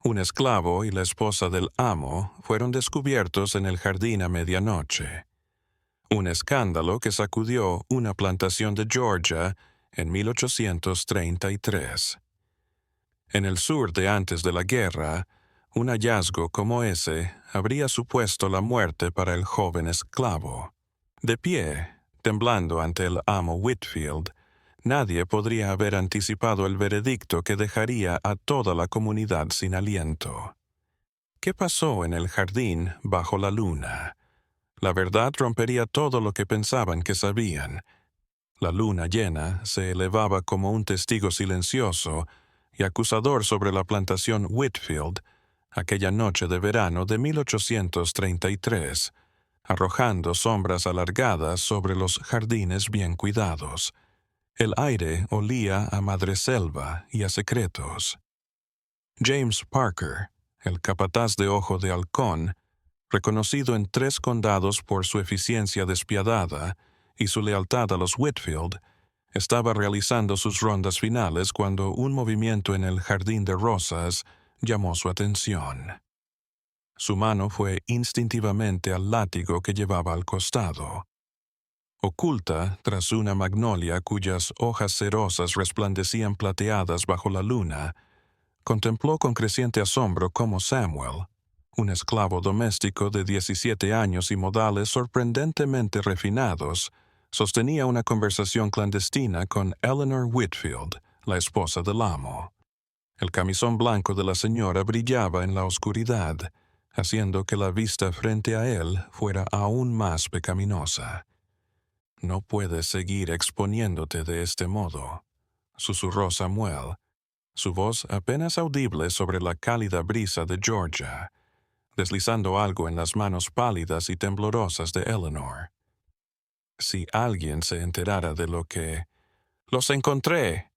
Un esclavo y la esposa del amo fueron descubiertos en el jardín a medianoche. Un escándalo que sacudió una plantación de Georgia en 1833. En el sur de antes de la guerra, un hallazgo como ese habría supuesto la muerte para el joven esclavo. De pie, temblando ante el amo Whitfield, nadie podría haber anticipado el veredicto que dejaría a toda la comunidad sin aliento. ¿Qué pasó en el jardín bajo la luna? La verdad rompería todo lo que pensaban que sabían. La luna llena se elevaba como un testigo silencioso y acusador sobre la plantación Whitfield aquella noche de verano de 1833, arrojando sombras alargadas sobre los jardines bien cuidados. El aire olía a madreselva y a secretos. James Parker, el capataz de Ojo de Halcón, reconocido en 3 condados por su eficiencia despiadada y su lealtad a los Whitfield, estaba realizando sus rondas finales cuando un movimiento en el jardín de rosas llamó su atención. Su mano fue instintivamente al látigo que llevaba al costado. Oculta tras una magnolia cuyas hojas cerosas resplandecían plateadas bajo la luna, contempló con creciente asombro cómo Samuel, un esclavo doméstico de 17 años y modales sorprendentemente refinados, sostenía una conversación clandestina con Eleanor Whitfield, la esposa del amo. El camisón blanco de la señora brillaba en la oscuridad, haciendo que la vista frente a él fuera aún más pecaminosa. «No puedes seguir exponiéndote de este modo», susurró Samuel, su voz apenas audible sobre la cálida brisa de Georgia, deslizando algo en las manos pálidas y temblorosas de Eleanor. Si alguien se enterara de lo que... «¡Los encontré!».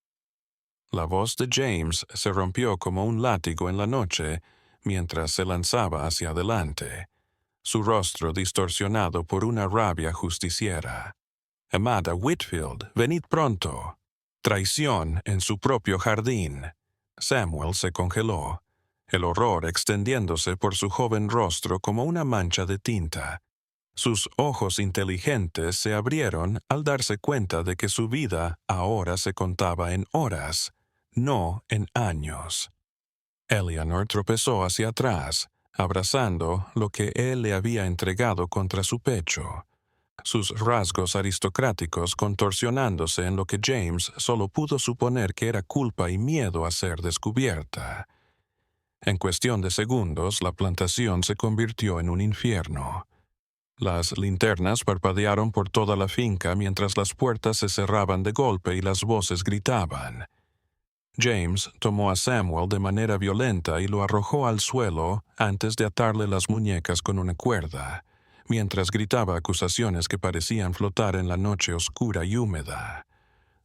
La voz de James se rompió como un látigo en la noche mientras se lanzaba hacia adelante, su rostro distorsionado por una rabia justiciera. «Amada Whitfield, venid pronto». Traición en su propio jardín. Samuel se congeló, el horror extendiéndose por su joven rostro como una mancha de tinta. Sus ojos inteligentes se abrieron al darse cuenta de que su vida ahora se contaba en horas, no en años. Eleanor tropezó hacia atrás, abrazando lo que él le había entregado contra su pecho, sus rasgos aristocráticos contorsionándose en lo que James solo pudo suponer que era culpa y miedo a ser descubierta. En cuestión de segundos, la plantación se convirtió en un infierno. Las linternas parpadearon por toda la finca mientras las puertas se cerraban de golpe y las voces gritaban. James tomó a Samuel de manera violenta y lo arrojó al suelo antes de atarle las muñecas con una cuerda, mientras gritaba acusaciones que parecían flotar en la noche oscura y húmeda.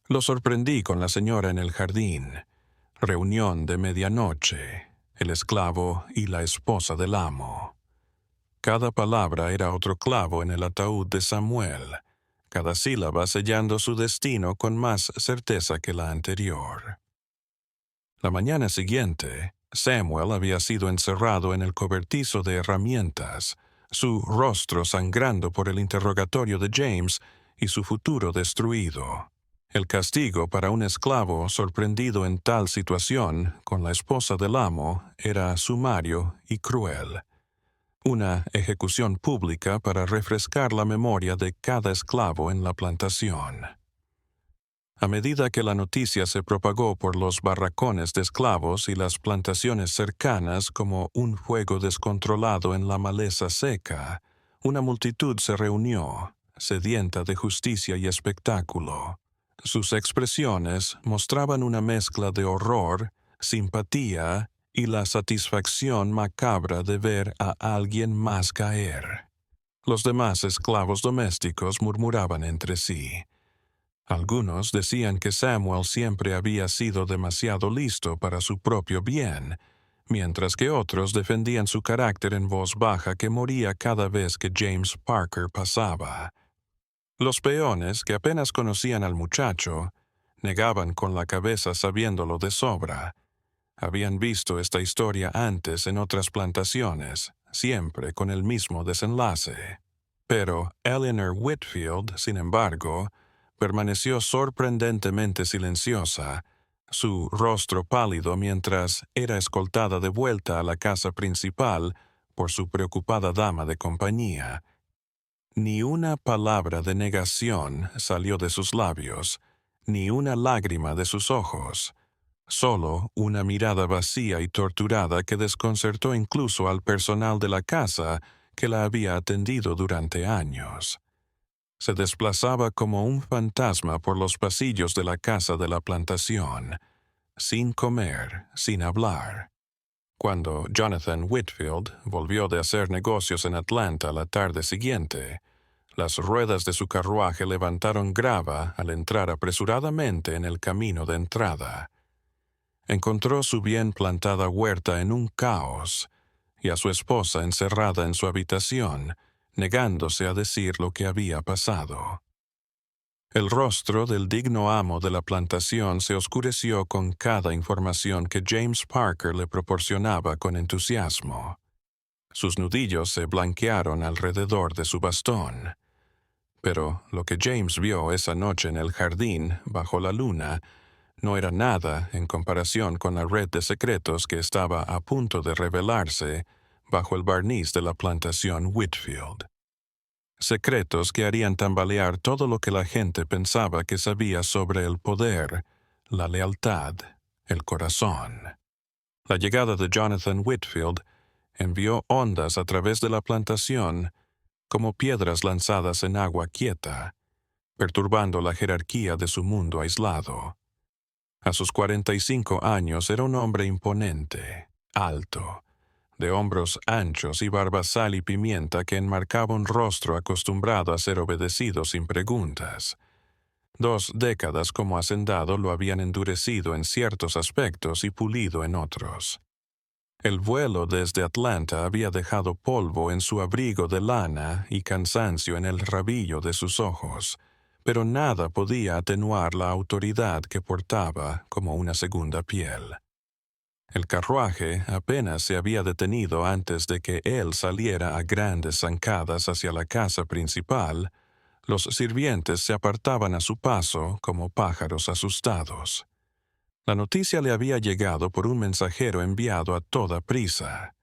Lo sorprendí con la señora en el jardín. Reunión de medianoche, el esclavo y la esposa del amo. Cada palabra era otro clavo en el ataúd de Samuel, cada sílaba sellando su destino con más certeza que la anterior. La mañana siguiente, Samuel había sido encerrado en el cobertizo de herramientas, su rostro sangrando por el interrogatorio de James y su futuro destruido. El castigo para un esclavo sorprendido en tal situación con la esposa del amo era sumario y cruel. Una ejecución pública para refrescar la memoria de cada esclavo en la plantación. A medida que la noticia se propagó por los barracones de esclavos y las plantaciones cercanas como un fuego descontrolado en la maleza seca, una multitud se reunió, sedienta de justicia y espectáculo. Sus expresiones mostraban una mezcla de horror, simpatía y la satisfacción macabra de ver a alguien más caer. Los demás esclavos domésticos murmuraban entre sí. Algunos decían que Samuel siempre había sido demasiado listo para su propio bien, mientras que otros defendían su carácter en voz baja que moría cada vez que James Parker pasaba. Los peones, que apenas conocían al muchacho, negaban con la cabeza sabiéndolo de sobra. Habían visto esta historia antes en otras plantaciones, siempre con el mismo desenlace. Pero Eleanor Whitfield, sin embargo, permaneció sorprendentemente silenciosa, su rostro pálido mientras era escoltada de vuelta a la casa principal por su preocupada dama de compañía. Ni una palabra de negación salió de sus labios, ni una lágrima de sus ojos, solo una mirada vacía y torturada que desconcertó incluso al personal de la casa que la había atendido durante años. Se desplazaba como un fantasma por los pasillos de la casa de la plantación, sin comer, sin hablar. Cuando Jonathan Whitfield volvió de hacer negocios en Atlanta la tarde siguiente, las ruedas de su carruaje levantaron grava al entrar apresuradamente en el camino de entrada. Encontró su bien plantada huerta en un caos y a su esposa encerrada en su habitación, negándose a decir lo que había pasado. El rostro del digno amo de la plantación se oscureció con cada información que James Parker le proporcionaba con entusiasmo. Sus nudillos se blanquearon alrededor de su bastón. Pero lo que James vio esa noche en el jardín, bajo la luna, no era nada en comparación con la red de secretos que estaba a punto de revelarse bajo el barniz de la plantación Whitfield. Secretos que harían tambalear todo lo que la gente pensaba que sabía sobre el poder, la lealtad, el corazón. La llegada de Jonathan Whitfield envió ondas a través de la plantación como piedras lanzadas en agua quieta, perturbando la jerarquía de su mundo aislado. A sus 45 años era un hombre imponente, alto, de hombros anchos y barba sal y pimienta que enmarcaba un rostro acostumbrado a ser obedecido sin preguntas. 2 décadas como hacendado lo habían endurecido en ciertos aspectos y pulido en otros. El vuelo desde Atlanta había dejado polvo en su abrigo de lana y cansancio en el rabillo de sus ojos, pero nada podía atenuar la autoridad que portaba como una segunda piel. El carruaje apenas se había detenido antes de que él saliera a grandes zancadas hacia la casa principal. Los sirvientes se apartaban a su paso como pájaros asustados. La noticia le había llegado por un mensajero enviado a toda prisa.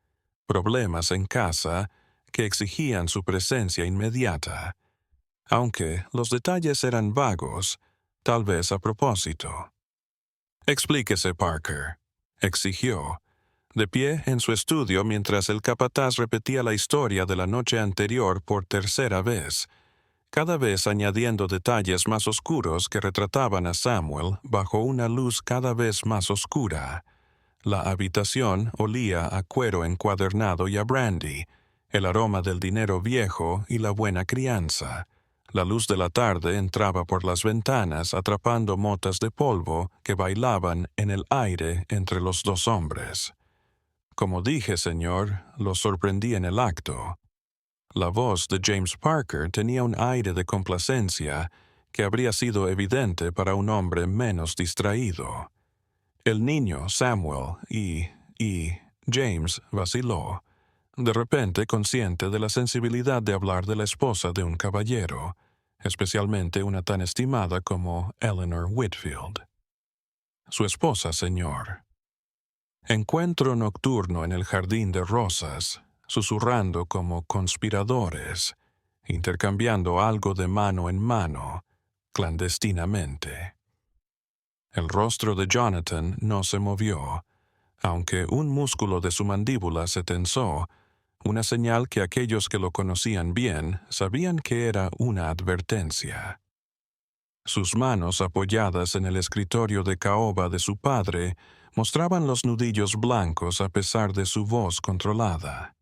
Problemas en casa que exigían su presencia inmediata, aunque los detalles eran vagos, tal vez a propósito. «Explíquese, Parker», exigió, de pie en su estudio mientras el capataz repetía la historia de la noche anterior por tercera vez, cada vez añadiendo detalles más oscuros que retrataban a Samuel bajo una luz cada vez más oscura. La habitación olía a cuero encuadernado y a brandy, el aroma del dinero viejo y la buena crianza. La luz de la tarde entraba por las ventanas atrapando motas de polvo que bailaban en el aire entre los 2 hombres. «Como dije, señor, lo sorprendí en el acto». La voz de James Parker tenía un aire de complacencia que habría sido evidente para un hombre menos distraído. El niño Samuel y James vaciló, de repente consciente de la sensibilidad de hablar de la esposa de un caballero, especialmente una tan estimada como Eleanor Whitfield. «Su esposa, señor». Encuentro nocturno en el jardín de rosas, susurrando como conspiradores, intercambiando algo de mano en mano, clandestinamente. El rostro de Jonathan no se movió, aunque un músculo de su mandíbula se tensó, una señal que aquellos que lo conocían bien sabían que era una advertencia. Sus manos apoyadas en el escritorio de caoba de su padre mostraban los nudillos blancos a pesar de su voz controlada.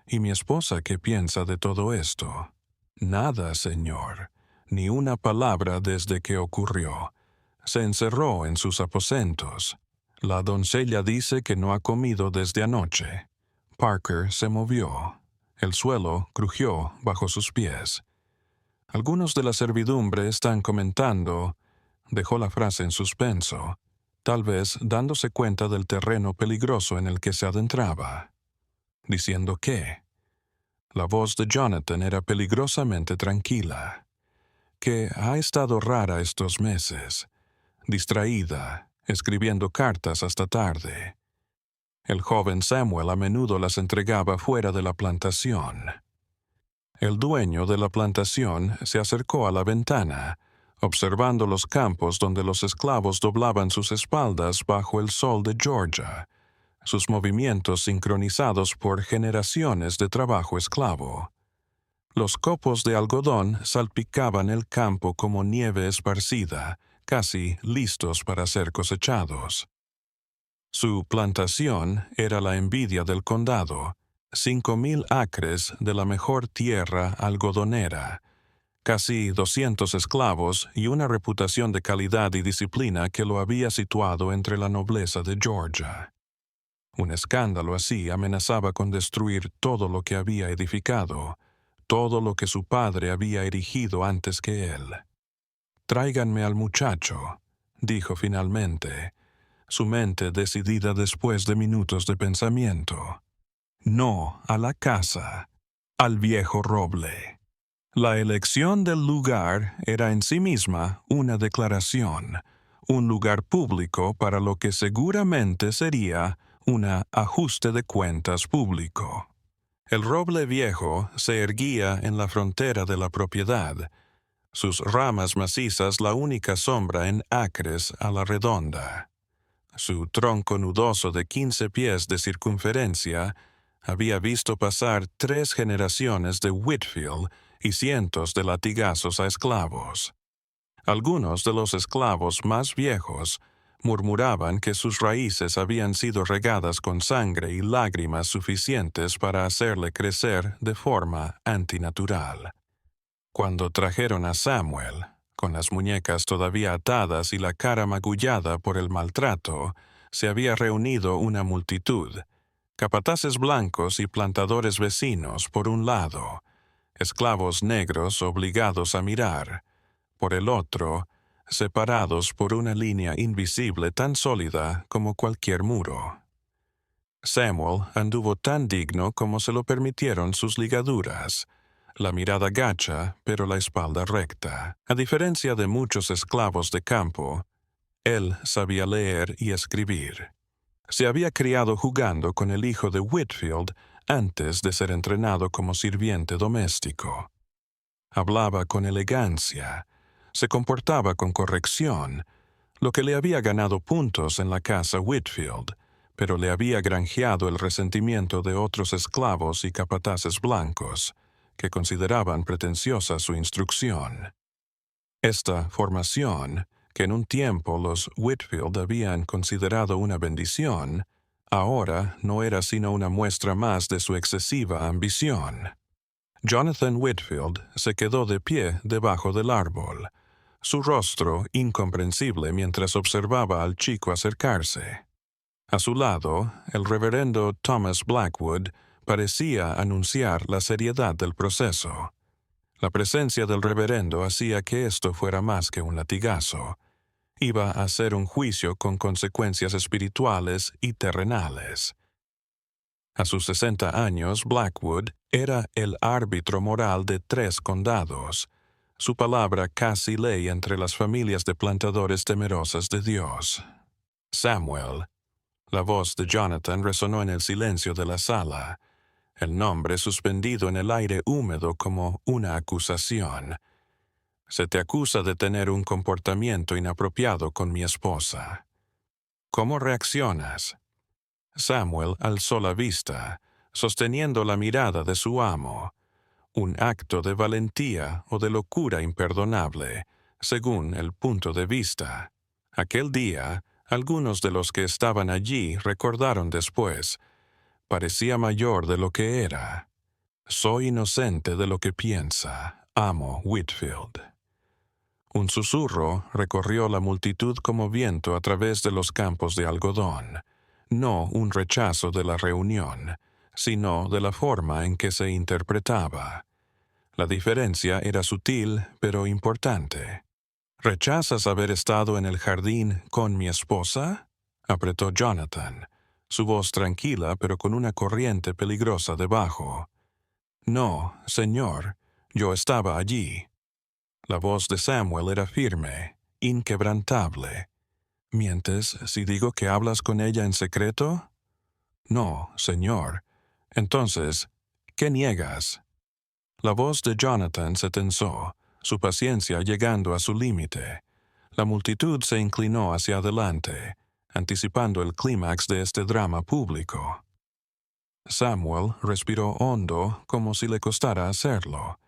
«¿Y mi esposa qué piensa de todo esto?» «Nada, señor, ni una palabra desde que ocurrió. Se encerró en sus aposentos. La doncella dice que no ha comido desde anoche». Parker se movió. El suelo crujió bajo sus pies. «Algunos de la servidumbre están comentando», dejó la frase en suspenso, tal vez dándose cuenta del terreno peligroso en el que se adentraba, diciendo que la voz de Jonathan era peligrosamente tranquila, que ha estado rara estos meses, distraída, escribiendo cartas hasta tarde. El joven Samuel a menudo las entregaba fuera de la plantación. El dueño de la plantación se acercó a la ventana, observando los campos donde los esclavos doblaban sus espaldas bajo el sol de Georgia, sus movimientos sincronizados por generaciones de trabajo esclavo. Los copos de algodón salpicaban el campo como nieve esparcida, casi listos para ser cosechados. Su plantación era la envidia del condado, 5,000 acres de la mejor tierra algodonera, casi 200 esclavos y una reputación de calidad y disciplina que lo había situado entre la nobleza de Georgia. Un escándalo así amenazaba con destruir todo lo que había edificado, todo lo que su padre había erigido antes que él. «Tráiganme al muchacho», dijo finalmente, su mente decidida después de minutos de pensamiento. No a la casa, al viejo roble. La elección del lugar era en sí misma una declaración, un lugar público para lo que seguramente sería un ajuste de cuentas público. El roble viejo se erguía en la frontera de la propiedad, sus ramas macizas la única sombra en acres a la redonda. Su tronco nudoso de 15 pies de circunferencia había visto pasar 3 generaciones de Whitfield y cientos de latigazos a esclavos. Algunos de los esclavos más viejos murmuraban que sus raíces habían sido regadas con sangre y lágrimas suficientes para hacerle crecer de forma antinatural. Cuando trajeron a Samuel, con las muñecas todavía atadas y la cara magullada por el maltrato, se había reunido una multitud, capataces blancos y plantadores vecinos por un lado, esclavos negros obligados a mirar, por el otro, separados por una línea invisible tan sólida como cualquier muro. Samuel anduvo tan digno como se lo permitieron sus ligaduras, la mirada gacha, pero la espalda recta. A diferencia de muchos esclavos de campo, él sabía leer y escribir. Se había criado jugando con el hijo de Whitfield antes de ser entrenado como sirviente doméstico. Hablaba con elegancia, se comportaba con corrección, lo que le había ganado puntos en la casa Whitfield, pero le había granjeado el resentimiento de otros esclavos y capataces blancos, que consideraban pretenciosa su instrucción. Esta formación, que en un tiempo los Whitfield habían considerado una bendición, ahora no era sino una muestra más de su excesiva ambición. Jonathan Whitfield se quedó de pie debajo del árbol, su rostro incomprensible mientras observaba al chico acercarse. A su lado, el reverendo Thomas Blackwood parecía anunciar la seriedad del proceso. La presencia del reverendo hacía que esto fuera más que un latigazo. Iba a ser un juicio con consecuencias espirituales y terrenales. A sus 60 años, Blackwood era el árbitro moral de 3 condados, su palabra casi ley entre las familias de plantadores temerosas de Dios. Samuel. La voz de Jonathan resonó en el silencio de la sala, el nombre suspendido en el aire húmedo como una acusación. Se te acusa de tener un comportamiento inapropiado con mi esposa. ¿Cómo reaccionas? Samuel alzó la vista, sosteniendo la mirada de su amo, un acto de valentía o de locura imperdonable, según el punto de vista. Aquel día, algunos de los que estaban allí recordaron después, parecía mayor de lo que era. Soy inocente de lo que piensa, amo Whitfield. Un susurro recorrió la multitud como viento a través de los campos de algodón, no un rechazo de la reunión, sino de la forma en que se interpretaba. La diferencia era sutil pero importante. ¿Rechazas haber estado en el jardín con mi esposa? Apretó Jonathan, su voz tranquila pero con una corriente peligrosa debajo. No, señor, yo estaba allí. La voz de Samuel era firme, inquebrantable. ¿Mientes si digo que hablas con ella en secreto? No, señor. Entonces, ¿qué niegas? La voz de Jonathan se tensó, su paciencia llegando a su límite. La multitud se inclinó hacia adelante, anticipando el clímax de este drama público. Samuel respiró hondo como si le costara hacerlo,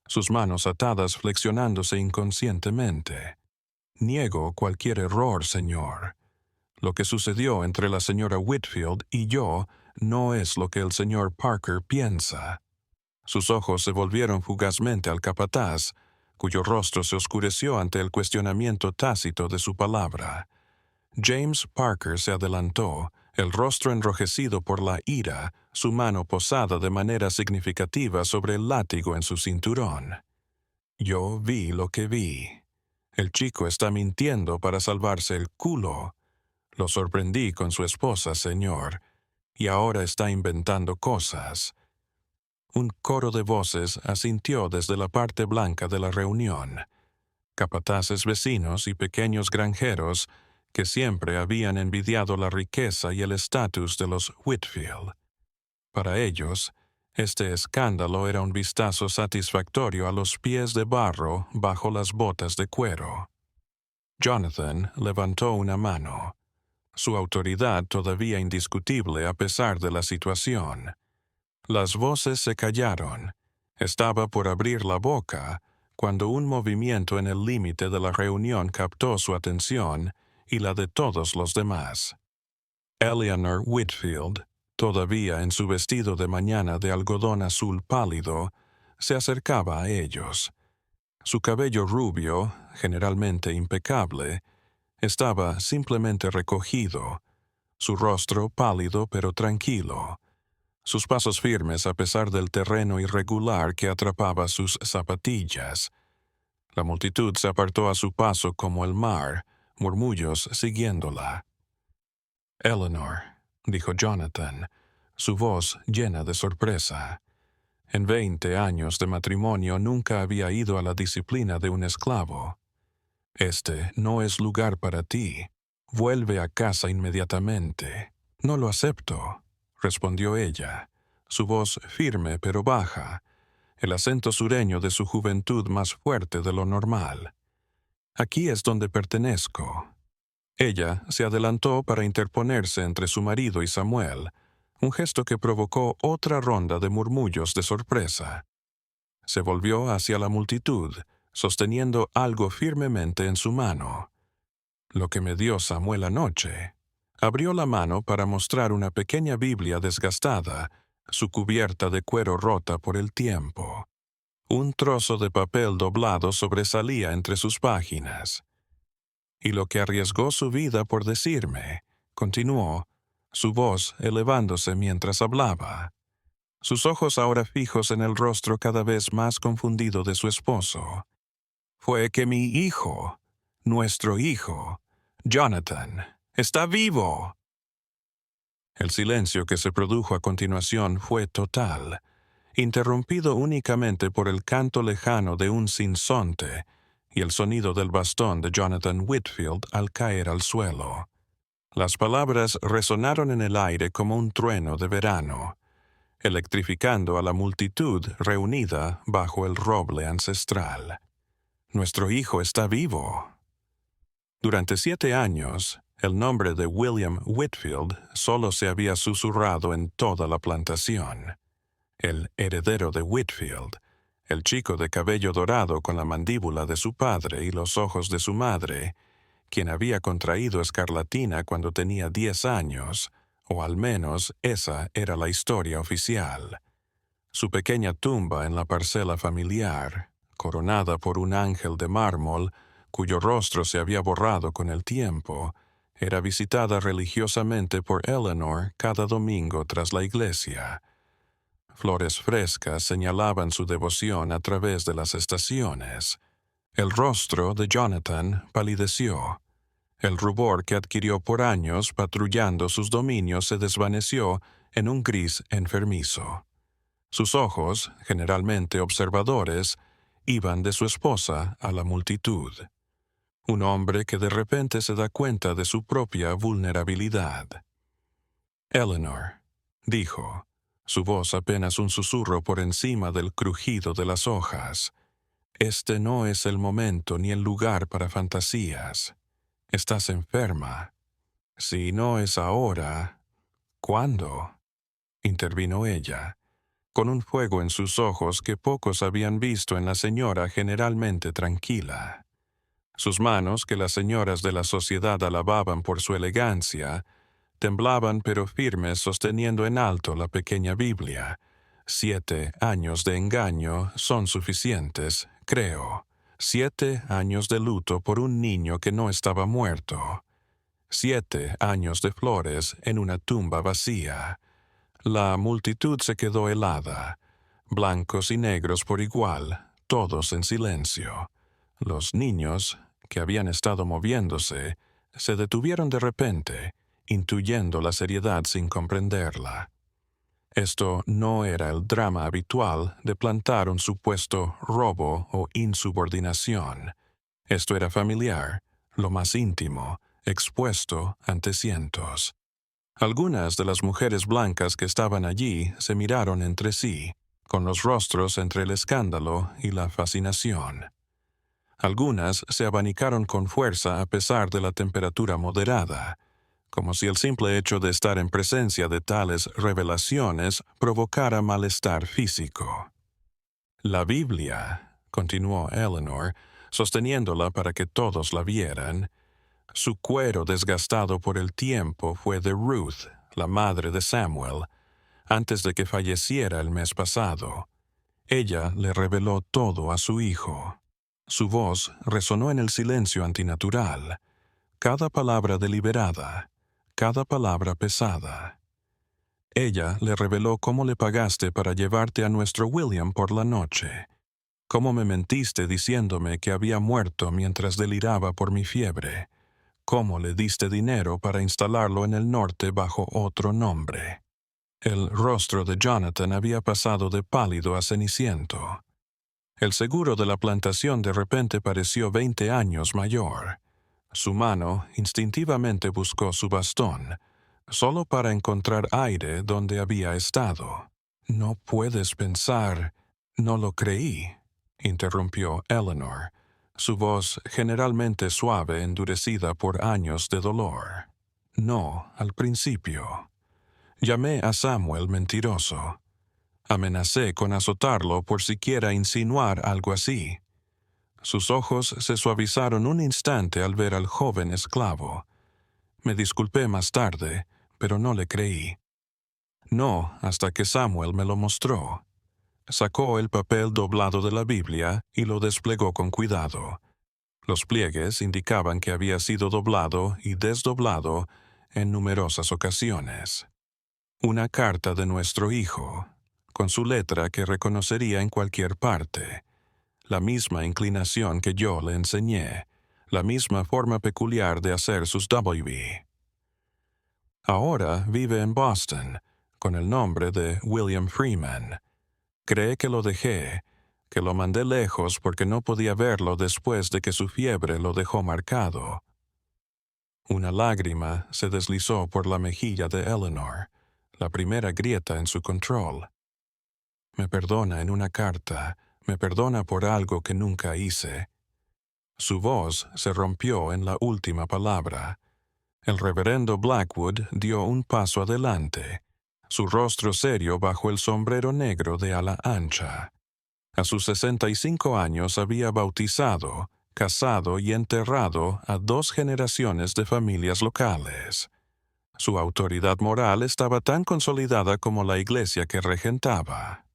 sus manos atadas flexionándose inconscientemente. Niego cualquier error, señor. Lo que sucedió entre la señora Whitfield y yo no es lo que el señor Parker piensa. Sus ojos se volvieron fugazmente al capataz, cuyo rostro se oscureció ante el cuestionamiento tácito de su palabra. James Parker se adelantó, el rostro enrojecido por la ira, su mano posada de manera significativa sobre el látigo en su cinturón. Yo vi lo que vi. El chico está mintiendo para salvarse el culo. Lo sorprendí con su esposa, señor, y ahora está inventando cosas. Un coro de voces asintió desde la parte blanca de la reunión. Capataces vecinos y pequeños granjeros que siempre habían envidiado la riqueza y el estatus de los Whitfield. Para ellos, este escándalo era un vistazo satisfactorio a los pies de barro bajo las botas de cuero. Jonathan levantó una mano, su autoridad todavía indiscutible a pesar de la situación. Las voces se callaron. Estaba por abrir la boca cuando un movimiento en el límite de la reunión captó su atención y la de todos los demás. Eleanor Whitfield, todavía en su vestido de mañana de algodón azul pálido, se acercaba a ellos. Su cabello rubio, generalmente impecable, estaba simplemente recogido, su rostro pálido pero tranquilo, sus pasos firmes a pesar del terreno irregular que atrapaba sus zapatillas. La multitud se apartó a su paso como el mar, murmullos siguiéndola. Eleanor, dijo Jonathan, su voz llena de sorpresa. En 20 años de matrimonio nunca había ido a la disciplina de un esclavo. Este no es lugar para ti. Vuelve a casa inmediatamente. No lo acepto, respondió ella, su voz firme pero baja, el acento sureño de su juventud más fuerte de lo normal. Aquí es donde pertenezco. Ella se adelantó para interponerse entre su marido y Samuel, un gesto que provocó otra ronda de murmullos de sorpresa. Se volvió hacia la multitud, sosteniendo algo firmemente en su mano. Lo que me dio Samuel anoche. Abrió la mano para mostrar una pequeña Biblia desgastada, su cubierta de cuero rota por el tiempo. Un trozo de papel doblado sobresalía entre sus páginas. Y lo que arriesgó su vida por decirme, continuó, su voz elevándose mientras hablaba. Sus ojos ahora fijos en el rostro cada vez más confundido de su esposo. Fue que mi hijo, nuestro hijo, Jonathan, está vivo. El silencio que se produjo a continuación fue total, interrumpido únicamente por el canto lejano de un sinsonte y el sonido del bastón de Jonathan Whitfield al caer al suelo. Las palabras resonaron en el aire como un trueno de verano, electrificando a la multitud reunida bajo el roble ancestral. Nuestro hijo está vivo. Durante 7 años, el nombre de William Whitfield solo se había susurrado en toda la plantación. El heredero de Whitfield, el chico de cabello dorado con la mandíbula de su padre y los ojos de su madre, quien había contraído escarlatina cuando tenía 10 años, o al menos esa era la historia oficial. Su pequeña tumba en la parcela familiar, coronada por un ángel de mármol, cuyo rostro se había borrado con el tiempo, era visitada religiosamente por Eleanor cada domingo tras la iglesia. Flores frescas señalaban su devoción a través de las estaciones. El rostro de Jonathan palideció. El rubor que adquirió por años patrullando sus dominios se desvaneció en un gris enfermizo. Sus ojos, generalmente observadores, iban de su esposa a la multitud. Un hombre que de repente se da cuenta de su propia vulnerabilidad. Eleanor, dijo, su voz apenas un susurro por encima del crujido de las hojas. Este no es el momento ni el lugar para fantasías. Estás enferma. Si no es ahora, ¿cuándo? Intervino ella, con un fuego en sus ojos que pocos habían visto en la señora generalmente tranquila. Sus manos, que las señoras de la sociedad alababan por su elegancia, temblaban pero firmes sosteniendo en alto la pequeña Biblia. 7 años de engaño son suficientes, creo. 7 años de luto por un niño que no estaba muerto. 7 años de flores en una tumba vacía. La multitud se quedó helada, blancos y negros por igual, todos en silencio. Los niños, que habían estado moviéndose, se detuvieron de repente, intuyendo la seriedad sin comprenderla. Esto no era el drama habitual de plantar un supuesto robo o insubordinación. Esto era familiar, lo más íntimo, expuesto ante cientos. Algunas de las mujeres blancas que estaban allí se miraron entre sí, con los rostros entre el escándalo y la fascinación. Algunas se abanicaron con fuerza a pesar de la temperatura moderada, como si el simple hecho de estar en presencia de tales revelaciones provocara malestar físico. La Biblia, continuó Eleanor, sosteniéndola para que todos la vieran, su cuero desgastado por el tiempo fue de Ruth, la madre de Samuel, antes de que falleciera el mes pasado. Ella le reveló todo a su hijo. Su voz resonó en el silencio antinatural, cada palabra deliberada, cada palabra pesada. Ella le reveló cómo le pagaste para llevarte a nuestro William por la noche, cómo me mentiste diciéndome que había muerto mientras deliraba por mi fiebre, cómo le diste dinero para instalarlo en el norte bajo otro nombre. El rostro de Jonathan había pasado de pálido a ceniciento. El seguro de la plantación de repente pareció 20 años mayor. Su mano instintivamente buscó su bastón, solo para encontrar aire donde había estado. No puedes pensar. No lo creí, interrumpió Eleanor, su voz generalmente suave endurecida por años de dolor. No, al principio. Llamé a Samuel mentiroso. Amenacé con azotarlo por siquiera insinuar algo así. Sus ojos se suavizaron un instante al ver al joven esclavo. Me disculpé más tarde, pero no le creí. No, hasta que Samuel me lo mostró. Sacó el papel doblado de la Biblia y lo desplegó con cuidado. Los pliegues indicaban que había sido doblado y desdoblado en numerosas ocasiones. Una carta de nuestro hijo, con su letra que reconocería en cualquier parte, la misma inclinación que yo le enseñé, la misma forma peculiar de hacer sus W. Ahora vive en Boston, con el nombre de William Freeman. Cree que lo dejé, que lo mandé lejos porque no podía verlo después de que su fiebre lo dejó marcado. Una lágrima se deslizó por la mejilla de Eleanor, la primera grieta en su control. Me perdona en una carta, me perdona por algo que nunca hice. Su voz se rompió en la última palabra. El reverendo Blackwood dio un paso adelante, su rostro serio bajo el sombrero negro de ala ancha. A sus 65 años había bautizado, casado y enterrado a 2 generaciones de familias locales. Su autoridad moral estaba tan consolidada como la iglesia que regentaba.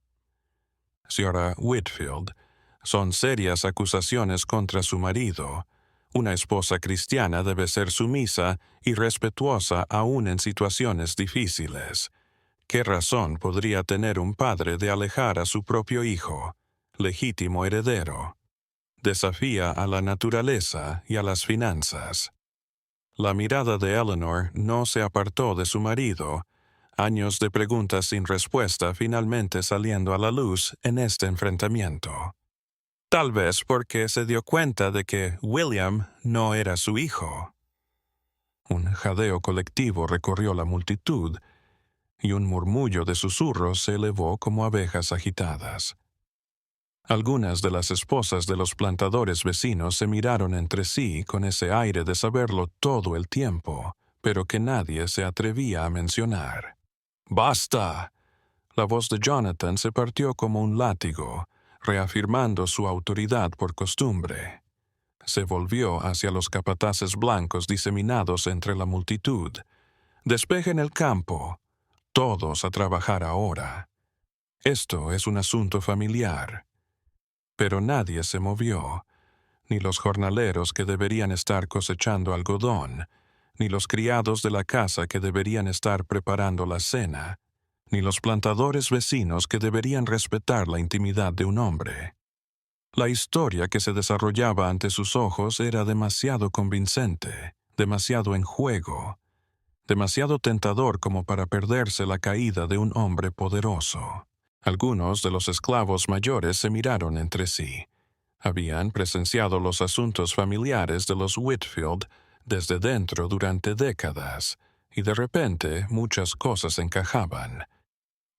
Señora Whitfield, son serias acusaciones contra su marido. Una esposa cristiana debe ser sumisa y respetuosa aún en situaciones difíciles. ¿Qué razón podría tener un padre de alejar a su propio hijo, legítimo heredero? Desafía a la naturaleza y a las finanzas. La mirada de Eleanor no se apartó de su marido, años de preguntas sin respuesta finalmente saliendo a la luz en este enfrentamiento. Tal vez porque se dio cuenta de que William no era su hijo. Un jadeo colectivo recorrió la multitud, y un murmullo de susurros se elevó como abejas agitadas. Algunas de las esposas de los plantadores vecinos se miraron entre sí con ese aire de saberlo todo el tiempo, pero que nadie se atrevía a mencionar. ¡Basta! La voz de Jonathan se partió como un látigo, reafirmando su autoridad por costumbre. Se volvió hacia los capataces blancos diseminados entre la multitud. «Despejen el campo. Todos a trabajar ahora. Esto es un asunto familiar». Pero nadie se movió, ni los jornaleros que deberían estar cosechando algodón, ni los criados de la casa que deberían estar preparando la cena, ni los plantadores vecinos que deberían respetar la intimidad de un hombre. La historia que se desarrollaba ante sus ojos era demasiado convincente, demasiado en juego, demasiado tentador como para perderse la caída de un hombre poderoso. Algunos de los esclavos mayores se miraron entre sí. Habían presenciado los asuntos familiares de los Whitfield desde dentro durante décadas, y de repente muchas cosas encajaban.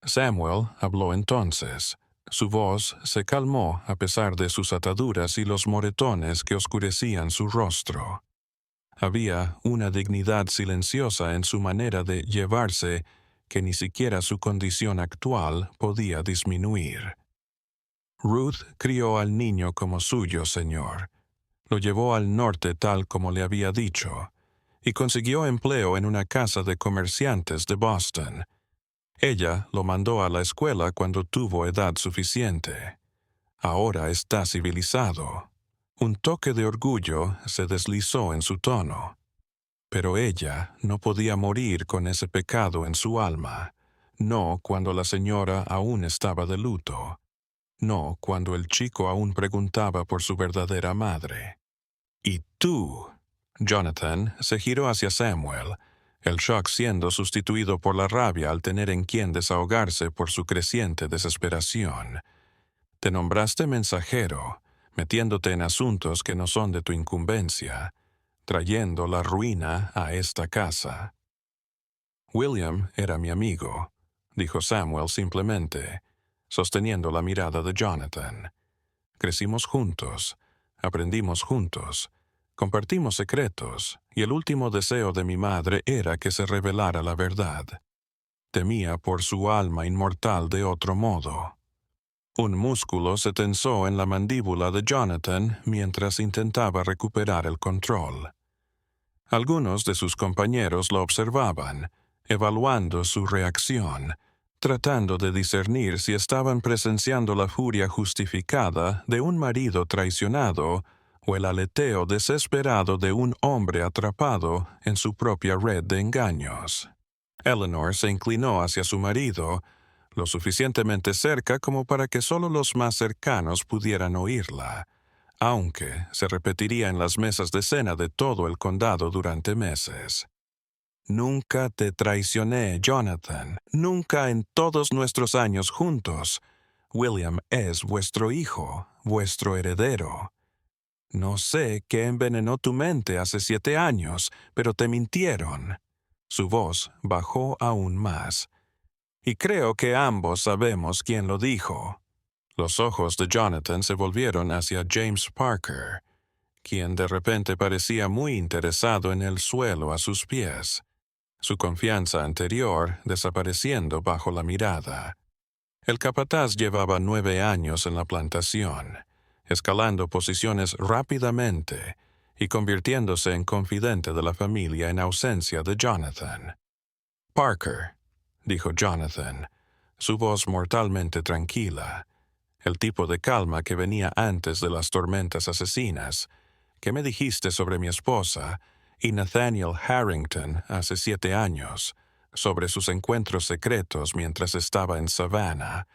Samuel habló entonces. Su voz se calmó a pesar de sus ataduras y los moretones que oscurecían su rostro. Había una dignidad silenciosa en su manera de llevarse que ni siquiera su condición actual podía disminuir. Ruth crió al niño como suyo, señor. Lo llevó al norte tal como le había dicho, y consiguió empleo en una casa de comerciantes de Boston. Ella lo mandó a la escuela cuando tuvo edad suficiente. Ahora está civilizado. Un toque de orgullo se deslizó en su tono. Pero ella no podía morir con ese pecado en su alma, no cuando la señora aún estaba de luto, no cuando el chico aún preguntaba por su verdadera madre. «¿Y tú?» Jonathan se giró hacia Samuel, el shock siendo sustituido por la rabia al tener en quien desahogarse por su creciente desesperación. «Te nombraste mensajero, metiéndote en asuntos que no son de tu incumbencia, trayendo la ruina a esta casa». «William era mi amigo», dijo Samuel simplemente, sosteniendo la mirada de Jonathan. «Crecimos juntos, aprendimos juntos, compartimos secretos, y el último deseo de mi madre era que se revelara la verdad. Temía por su alma inmortal de otro modo». Un músculo se tensó en la mandíbula de Jonathan mientras intentaba recuperar el control. Algunos de sus compañeros lo observaban, evaluando su reacción, tratando de discernir si estaban presenciando la furia justificada de un marido traicionado o el aleteo desesperado de un hombre atrapado en su propia red de engaños. Eleanor se inclinó hacia su marido, lo suficientemente cerca como para que solo los más cercanos pudieran oírla, aunque se repetiría en las mesas de cena de todo el condado durante meses. «Nunca te traicioné, Jonathan. Nunca en todos nuestros años juntos. William es vuestro hijo, vuestro heredero. No sé qué envenenó tu mente hace 7 años, pero te mintieron». Su voz bajó aún más. «Y creo que ambos sabemos quién lo dijo». Los ojos de Jonathan se volvieron hacia James Parker, quien de repente parecía muy interesado en el suelo a sus pies, su confianza anterior desapareciendo bajo la mirada. El capataz llevaba 9 años en la plantación, escalando posiciones rápidamente y convirtiéndose en confidente de la familia en ausencia de Jonathan. «Parker», dijo Jonathan, su voz mortalmente tranquila, el tipo de calma que venía antes de las tormentas asesinas. «¿Qué me dijiste sobre mi esposa y Nathaniel Harrington hace 7 años, sobre sus encuentros secretos mientras estaba en Savannah?»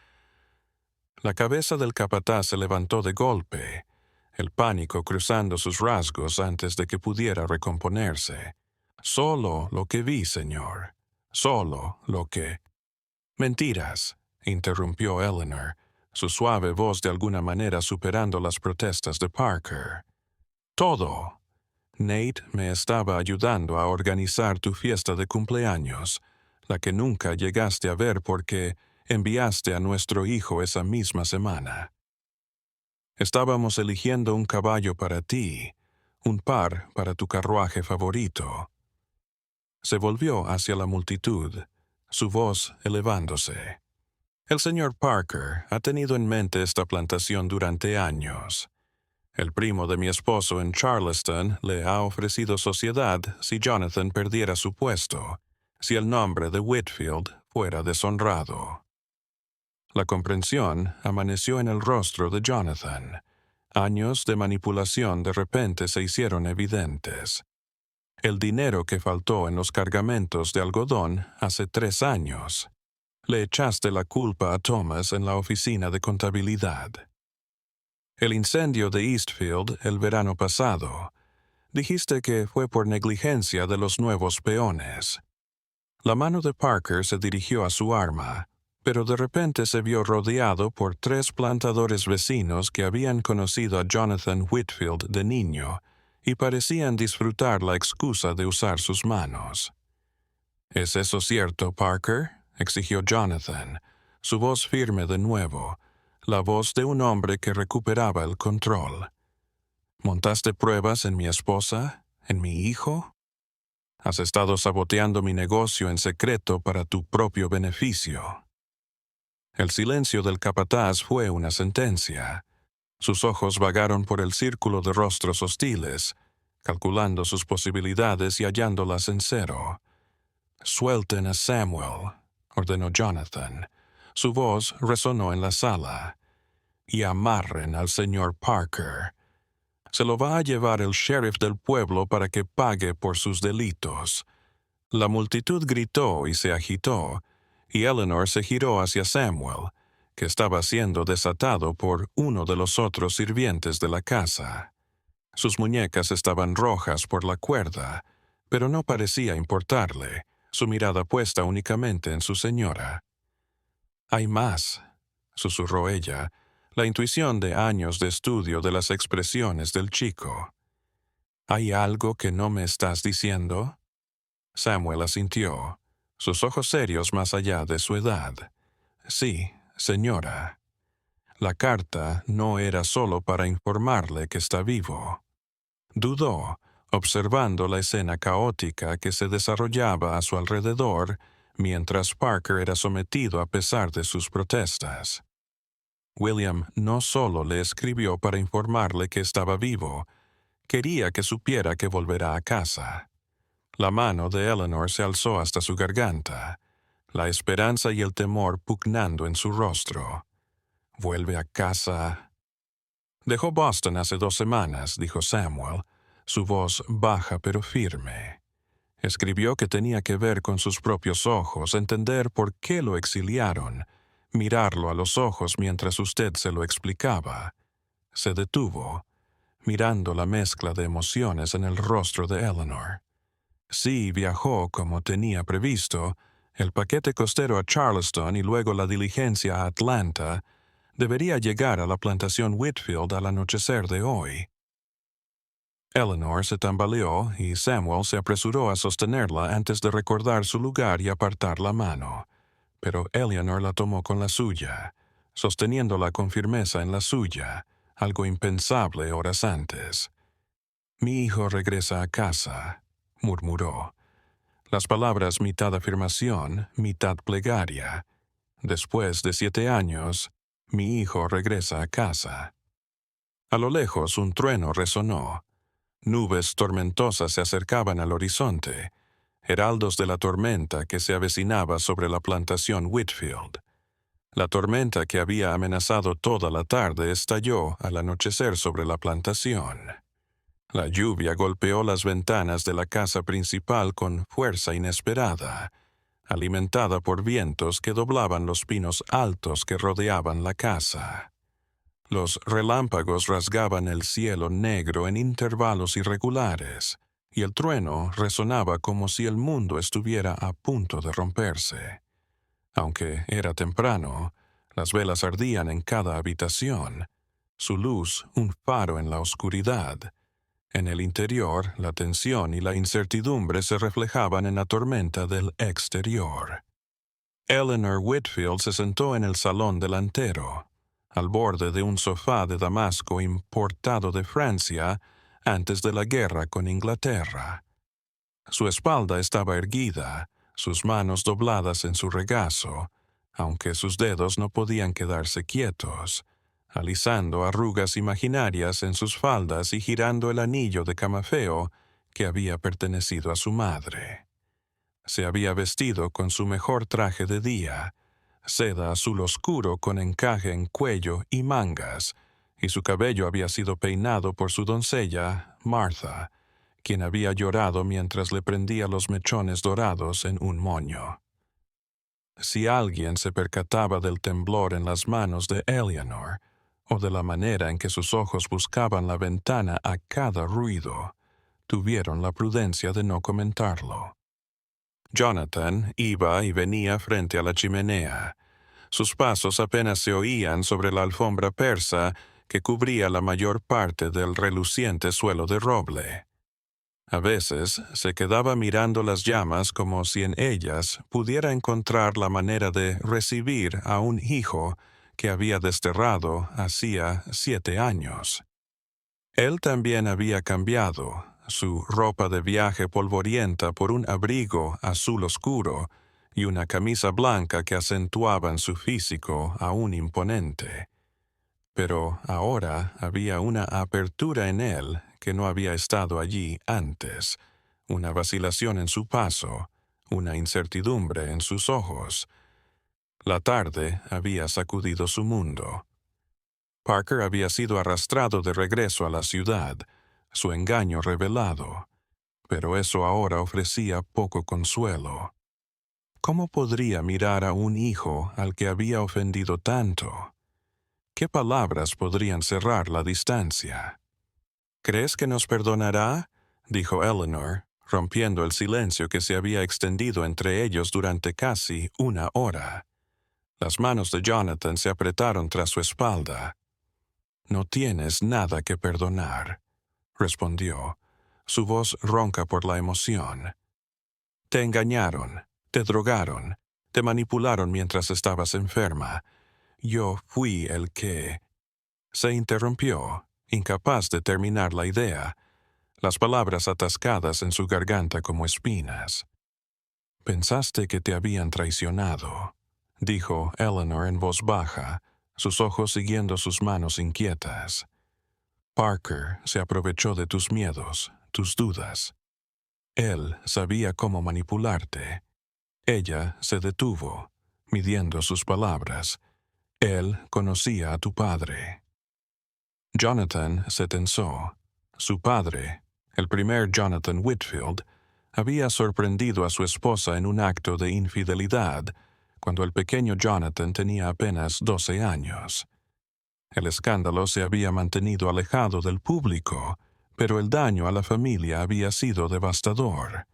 La cabeza del capataz se levantó de golpe. el pánico cruzando sus rasgos antes de que pudiera recomponerse. Solo lo que vi, señor. Solo lo que... Mentiras, interrumpió Eleanor, su suave voz de alguna manera superando las protestas de Parker. Todo. Nate me estaba ayudando a organizar tu fiesta de cumpleaños, la que nunca llegaste a ver porque enviaste a nuestro hijo esa misma semana. Estábamos eligiendo un caballo para ti, un par para tu carruaje favorito. Se volvió hacia la multitud, su voz elevándose. El señor Parker ha tenido en mente esta plantación durante años. El primo de mi esposo en Charleston le ha ofrecido sociedad si Jonathan perdiera su puesto, si el nombre de Whitfield fuera deshonrado. La comprensión amaneció en el rostro de Jonathan. Años de manipulación de repente se hicieron evidentes. El dinero que faltó en los cargamentos de algodón hace 3 años. Le echaste la culpa a Thomas en la oficina de contabilidad. El incendio de Eastfield el verano pasado. Dijiste que fue por negligencia de los nuevos peones. La mano de Parker se dirigió a su arma, pero de repente se vio rodeado por 3 plantadores vecinos que habían conocido a Jonathan Whitfield de niño y parecían disfrutar la excusa de usar sus manos. ¿Es eso cierto, Parker?, exigió Jonathan, su voz firme de nuevo, la voz de un hombre que recuperaba el control. ¿Montaste pruebas en mi esposa, en mi hijo? Has estado saboteando mi negocio en secreto para tu propio beneficio. El silencio del capataz fue una sentencia. Sus ojos vagaron por el círculo de rostros hostiles, calculando sus posibilidades y hallándolas en cero. «Suelten a Samuel», ordenó Jonathan. Su voz resonó en la sala. «Y amarren al señor Parker. Se lo va a llevar el sheriff del pueblo para que pague por sus delitos». La multitud gritó y se agitó, y Eleanor se giró hacia Samuel, que estaba siendo desatado por uno de los otros sirvientes de la casa. Sus muñecas estaban rojas por la cuerda, pero no parecía importarle, su mirada puesta únicamente en su señora. «Hay más», susurró ella, la intuición de años de estudio de las expresiones del chico. «¿Hay algo que no me estás diciendo?» Samuel asintió, sus ojos serios más allá de su edad. «Sí, señora. La carta no era solo para informarle que está vivo». Dudó, observando la escena caótica que se desarrollaba a su alrededor mientras Parker era sometido a pesar de sus protestas. William no solo le escribió para informarle que estaba vivo, quería que supiera que volverá a casa. La mano de Eleanor se alzó hasta su garganta, la esperanza y el temor pugnando en su rostro. «¿Vuelve a casa?» «Dejó Boston hace 2 semanas», dijo Samuel, su voz baja pero firme. Escribió que tenía que ver con sus propios ojos, entender por qué lo exiliaron, mirarlo a los ojos mientras usted se lo explicaba. Se detuvo, mirando la mezcla de emociones en el rostro de Eleanor. Sí, viajó como tenía previsto, el paquete costero a Charleston y luego la diligencia a Atlanta, debería llegar a la plantación Whitfield al anochecer de hoy. Eleanor se tambaleó y Samuel se apresuró a sostenerla antes de recordar su lugar y apartar la mano, pero Eleanor la tomó con la suya, sosteniéndola con firmeza en la suya, algo impensable horas antes. «Mi hijo regresa a casa», murmuró. Las palabras mitad afirmación, mitad plegaria. Después de 7 años, mi hijo regresa a casa. A lo lejos un trueno resonó. Nubes tormentosas se acercaban al horizonte, heraldos de la tormenta que se avecinaba sobre la plantación Whitfield. La tormenta que había amenazado toda la tarde estalló al anochecer sobre la plantación. La lluvia golpeó las ventanas de la casa principal con fuerza inesperada, alimentada por vientos que doblaban los pinos altos que rodeaban la casa. Los relámpagos rasgaban el cielo negro en intervalos irregulares, y el trueno resonaba como si el mundo estuviera a punto de romperse. Aunque era temprano, las velas ardían en cada habitación, su luz un faro en la oscuridad. En el interior, la tensión y la incertidumbre se reflejaban en la tormenta del exterior. Eleanor Whitfield se sentó en el salón delantero, al borde de un sofá de damasco importado de Francia antes de la guerra con Inglaterra. Su espalda estaba erguida, sus manos dobladas en su regazo, aunque sus dedos no podían quedarse quietos, alisando arrugas imaginarias en sus faldas y girando el anillo de camafeo que había pertenecido a su madre. Se había vestido con su mejor traje de día, seda azul oscuro con encaje en cuello y mangas, y su cabello había sido peinado por su doncella, Martha, quien había llorado mientras le prendía los mechones dorados en un moño. Si alguien se percataba del temblor en las manos de Eleanor, o de la manera en que sus ojos buscaban la ventana a cada ruido, tuvieron la prudencia de no comentarlo. Jonathan iba y venía frente a la chimenea. Sus pasos apenas se oían sobre la alfombra persa que cubría la mayor parte del reluciente suelo de roble. A veces se quedaba mirando las llamas como si en ellas pudiera encontrar la manera de recibir a un hijo que había desterrado hacía 7 años. Él también había cambiado, su ropa de viaje polvorienta por un abrigo azul oscuro y una camisa blanca que acentuaban su físico aún imponente. Pero ahora había una apertura en él que no había estado allí antes, una vacilación en su paso, una incertidumbre en sus ojos. La tarde había sacudido su mundo. Parker había sido arrastrado de regreso a la ciudad, su engaño revelado, pero eso ahora ofrecía poco consuelo. ¿Cómo podría mirar a un hijo al que había ofendido tanto? ¿Qué palabras podrían cerrar la distancia? ¿Crees que nos perdonará?, dijo Eleanor, rompiendo el silencio que se había extendido entre ellos durante casi 1 hora. Las manos de Jonathan se apretaron tras su espalda. «No tienes nada que perdonar», respondió, su voz ronca por la emoción. «Te engañaron, te drogaron, te manipularon mientras estabas enferma. Yo fui el que...» Se interrumpió, incapaz de terminar la idea, las palabras atascadas en su garganta como espinas. «Pensaste que te habían traicionado», dijo Eleanor en voz baja, sus ojos siguiendo sus manos inquietas. «Parker se aprovechó de tus miedos, tus dudas. Él sabía cómo manipularte. Ella se detuvo, midiendo sus palabras. Él conocía a tu padre». Jonathan se tensó. Su padre, el primer Jonathan Whitfield, había sorprendido a su esposa en un acto de infidelidad cuando el pequeño Jonathan tenía apenas 12 años. El escándalo se había mantenido alejado del público, pero el daño a la familia había sido devastador.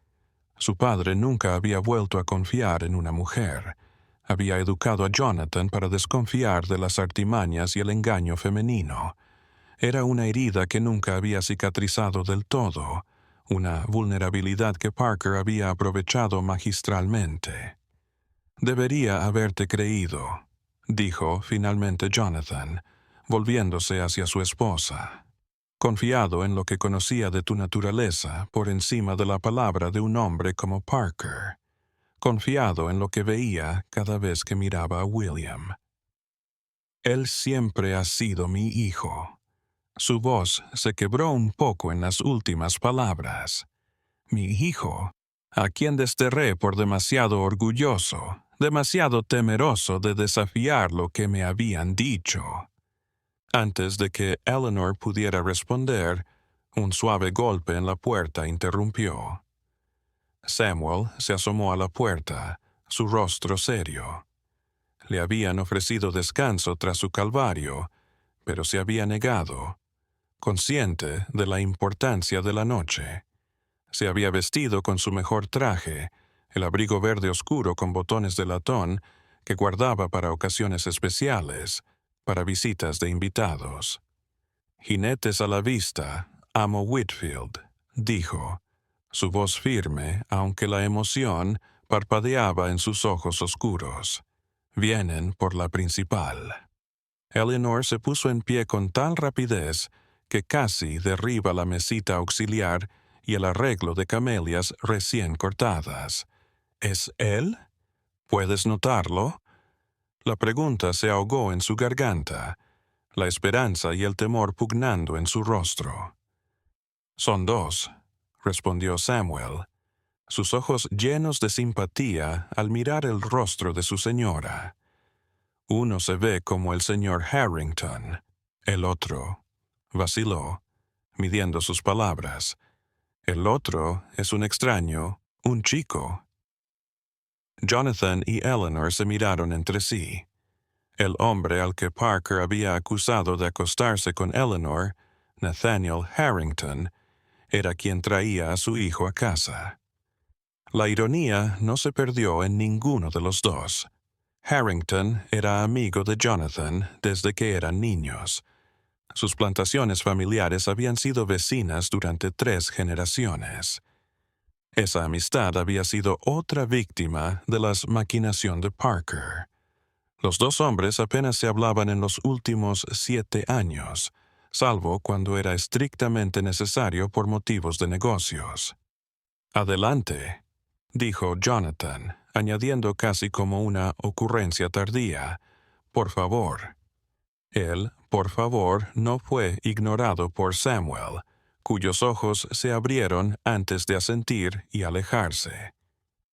Su padre nunca había vuelto a confiar en una mujer. Había educado a Jonathan para desconfiar de las artimañas y el engaño femenino. Era una herida que nunca había cicatrizado del todo, una vulnerabilidad que Parker había aprovechado magistralmente. «Debería haberte creído», dijo finalmente Jonathan, volviéndose hacia su esposa. «Confiado en lo que conocía de tu naturaleza por encima de la palabra de un hombre como Parker. Confiado en lo que veía cada vez que miraba a William. Él siempre ha sido mi hijo». Su voz se quebró un poco en las últimas palabras. «Mi hijo, a quien desterré por demasiado orgulloso, demasiado temeroso de desafiar lo que me habían dicho». Antes de que Eleanor pudiera responder, un suave golpe en la puerta interrumpió. Samuel se asomó a la puerta, su rostro serio. Le habían ofrecido descanso tras su calvario, pero se había negado, consciente de la importancia de la noche. Se había vestido con su mejor traje, el abrigo verde oscuro con botones de latón que guardaba para ocasiones especiales, para visitas de invitados. «Jinetes a la vista, amo Whitfield», dijo, su voz firme, aunque la emoción parpadeaba en sus ojos oscuros. «Vienen por la principal». Eleanor se puso en pie con tal rapidez que casi derriba la mesita auxiliar y el arreglo de camelias recién cortadas. «¿Es él? ¿Puedes notarlo?» La pregunta se ahogó en su garganta, la esperanza y el temor pugnando en su rostro. «Son dos», respondió Samuel, sus ojos llenos de simpatía al mirar el rostro de su señora. «Uno se ve como el señor Harrington, el otro», vaciló, midiendo sus palabras. «El otro es un extraño, un chico». Jonathan y Eleanor se miraron entre sí. El hombre al que Parker había acusado de acostarse con Eleanor, Nathaniel Harrington, era quien traía a su hijo a casa. La ironía no se perdió en ninguno de los dos. Harrington era amigo de Jonathan desde que eran niños. Sus plantaciones familiares habían sido vecinas durante 3 generaciones. Esa amistad había sido otra víctima de las maquinaciones de Parker. Los dos hombres apenas se hablaban en los últimos 7 años, salvo cuando era estrictamente necesario por motivos de negocios. «Adelante», dijo Jonathan, añadiendo casi como una ocurrencia tardía, «por favor». El «por favor» no fue ignorado por Samuel, cuyos ojos se abrieron antes de asentir y alejarse.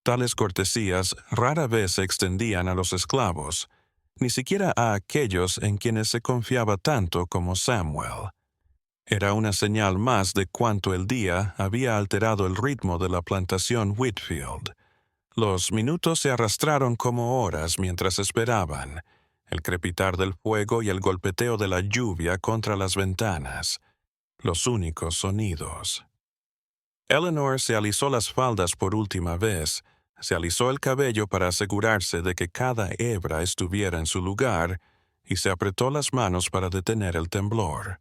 Tales cortesías rara vez se extendían a los esclavos, ni siquiera a aquellos en quienes se confiaba tanto como Samuel. Era una señal más de cuánto el día había alterado el ritmo de la plantación Whitfield. Los minutos se arrastraron como horas mientras esperaban, el crepitar del fuego y el golpeteo de la lluvia contra las ventanas, los únicos sonidos. Eleanor se alisó las faldas por última vez, se alisó el cabello para asegurarse de que cada hebra estuviera en su lugar y se apretó las manos para detener el temblor.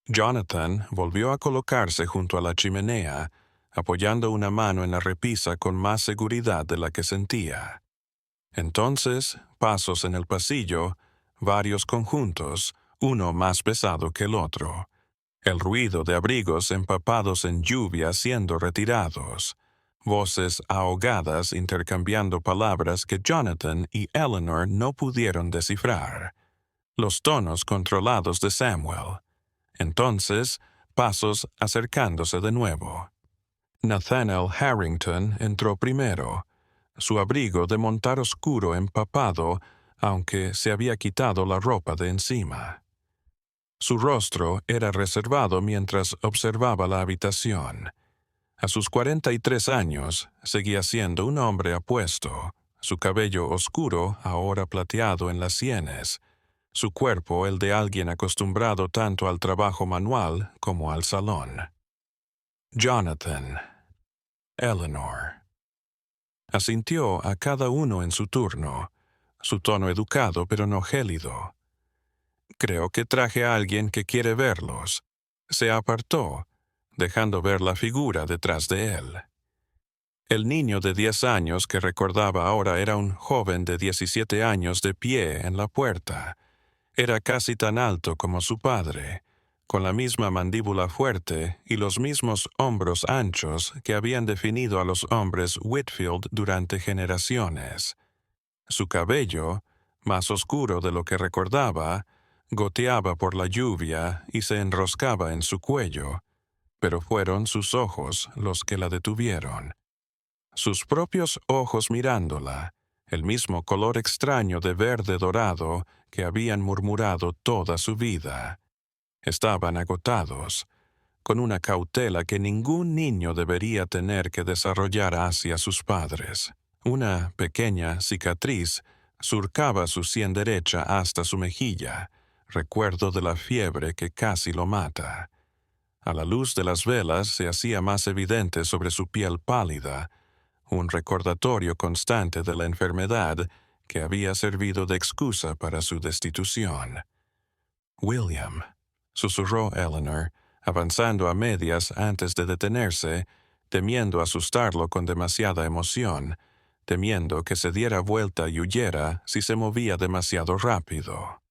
Jonathan volvió a colocarse junto a la chimenea, apoyando una mano en la repisa con más seguridad de la que sentía. Entonces, pasos en el pasillo, varios conjuntos, uno más pesado que el otro. El ruido de abrigos empapados en lluvia siendo retirados. Voces ahogadas intercambiando palabras que Jonathan y Eleanor no pudieron descifrar. Los tonos controlados de Samuel. Entonces, pasos acercándose de nuevo. Nathaniel Harrington entró primero, su abrigo de montar oscuro empapado, aunque se había quitado la ropa de encima. Su rostro era reservado mientras observaba la habitación. A sus 43 años, seguía siendo un hombre apuesto, su cabello oscuro, ahora plateado en las sienes, su cuerpo el de alguien acostumbrado tanto al trabajo manual como al salón. Jonathan. Eleanor. Asintió a cada uno en su turno, su tono educado pero no gélido. «Creo que traje a alguien que quiere verlos». Se apartó, dejando ver la figura detrás de él. El niño de 10 años que recordaba ahora era un joven de 17 años de pie en la puerta. Era casi tan alto como su padre, con la misma mandíbula fuerte y los mismos hombros anchos que habían definido a los hombres Whitfield durante generaciones. Su cabello, más oscuro de lo que recordaba, goteaba por la lluvia y se enroscaba en su cuello, pero fueron sus ojos los que la detuvieron. Sus propios ojos mirándola, el mismo color extraño de verde dorado que habían murmurado toda su vida. Estaban agotados, con una cautela que ningún niño debería tener que desarrollar hacia sus padres. Una pequeña cicatriz surcaba su sien derecha hasta su mejilla, recuerdo de la fiebre que casi lo mata. A la luz de las velas se hacía más evidente sobre su piel pálida, un recordatorio constante de la enfermedad que había servido de excusa para su destitución. «William», susurró Eleanor, avanzando a medias antes de detenerse, temiendo asustarlo con demasiada emoción, temiendo que se diera vuelta y huyera si se movía demasiado rápido.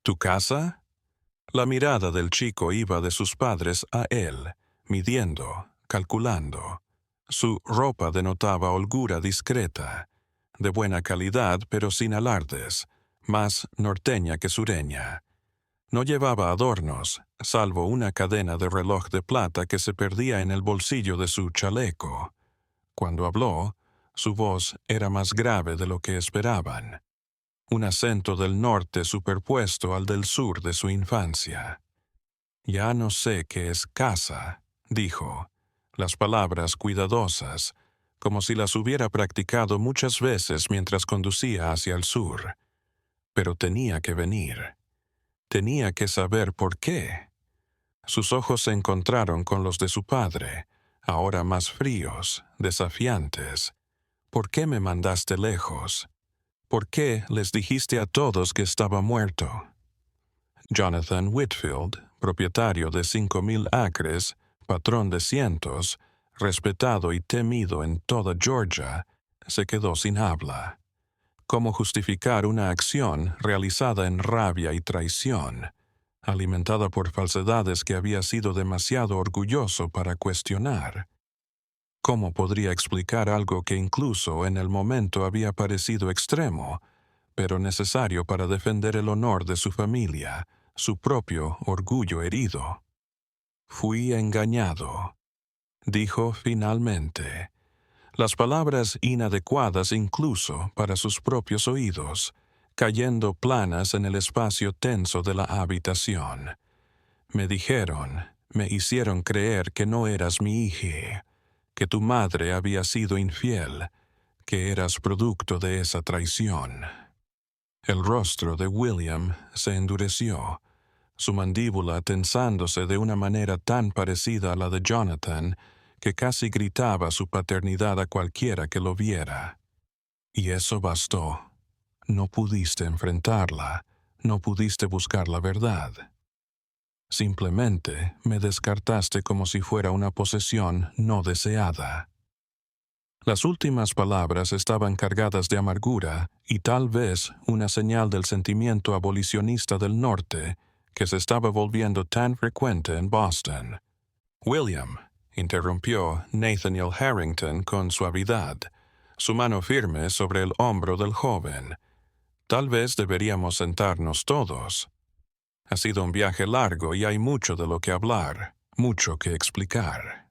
«¿Tu casa?» La mirada del chico iba de sus padres a él, midiendo, calculando. Su ropa denotaba holgura discreta, de buena calidad pero sin alardes, más norteña que sureña. No llevaba adornos, salvo una cadena de reloj de plata que se perdía en el bolsillo de su chaleco. Cuando habló, su voz era más grave de lo que esperaban. Un acento del norte superpuesto al del sur de su infancia. «Ya no sé qué es casa», dijo, las palabras cuidadosas, como si las hubiera practicado muchas veces mientras conducía hacia el sur. Pero tenía que venir. Tenía que saber por qué. Sus ojos se encontraron con los de su padre, ahora más fríos, desafiantes. «¿Por qué me mandaste lejos? ¿Por qué les dijiste a todos que estaba muerto?» Jonathan Whitfield, propietario de 5,000 acres, patrón de cientos, respetado y temido en toda Georgia, se quedó sin habla. ¿Cómo justificar una acción realizada en rabia y traición, alimentada por falsedades que había sido demasiado orgulloso para cuestionar? ¿Cómo podría explicar algo que incluso en el momento había parecido extremo, pero necesario para defender el honor de su familia, su propio orgullo herido? «Fui engañado», dijo finalmente, las palabras inadecuadas incluso para sus propios oídos, cayendo planas en el espacio tenso de la habitación. «Me dijeron, me hicieron creer que no eras mi hija, que tu madre había sido infiel, que eras producto de esa traición». El rostro de William se endureció, su mandíbula tensándose de una manera tan parecida a la de Jonathan que casi gritaba su paternidad a cualquiera que lo viera. «Y eso bastó. No pudiste enfrentarla, no pudiste buscar la verdad. Simplemente me descartaste como si fuera una posesión no deseada». Las últimas palabras estaban cargadas de amargura y tal vez una señal del sentimiento abolicionista del norte que se estaba volviendo tan frecuente en Boston. «William», interrumpió Nathaniel Harrington con suavidad, su mano firme sobre el hombro del joven. «Tal vez deberíamos sentarnos todos. Ha sido un viaje largo y hay mucho de lo que hablar, mucho que explicar».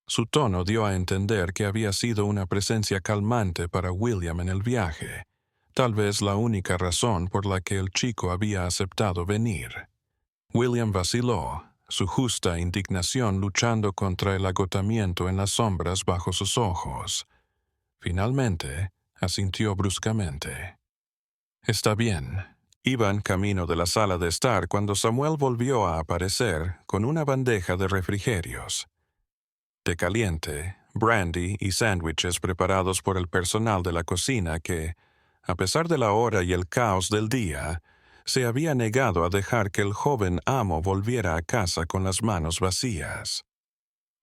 Su tono dio a entender que había sido una presencia calmante para William en el viaje, tal vez la única razón por la que el chico había aceptado venir. William vaciló, su justa indignación luchando contra el agotamiento en las sombras bajo sus ojos. Finalmente, asintió bruscamente. «Está bien». Iban camino de la sala de estar cuando Samuel volvió a aparecer con una bandeja de refrigerios. Té caliente, brandy y sándwiches preparados por el personal de la cocina que, a pesar de la hora y el caos del día, se había negado a dejar que el joven amo volviera a casa con las manos vacías.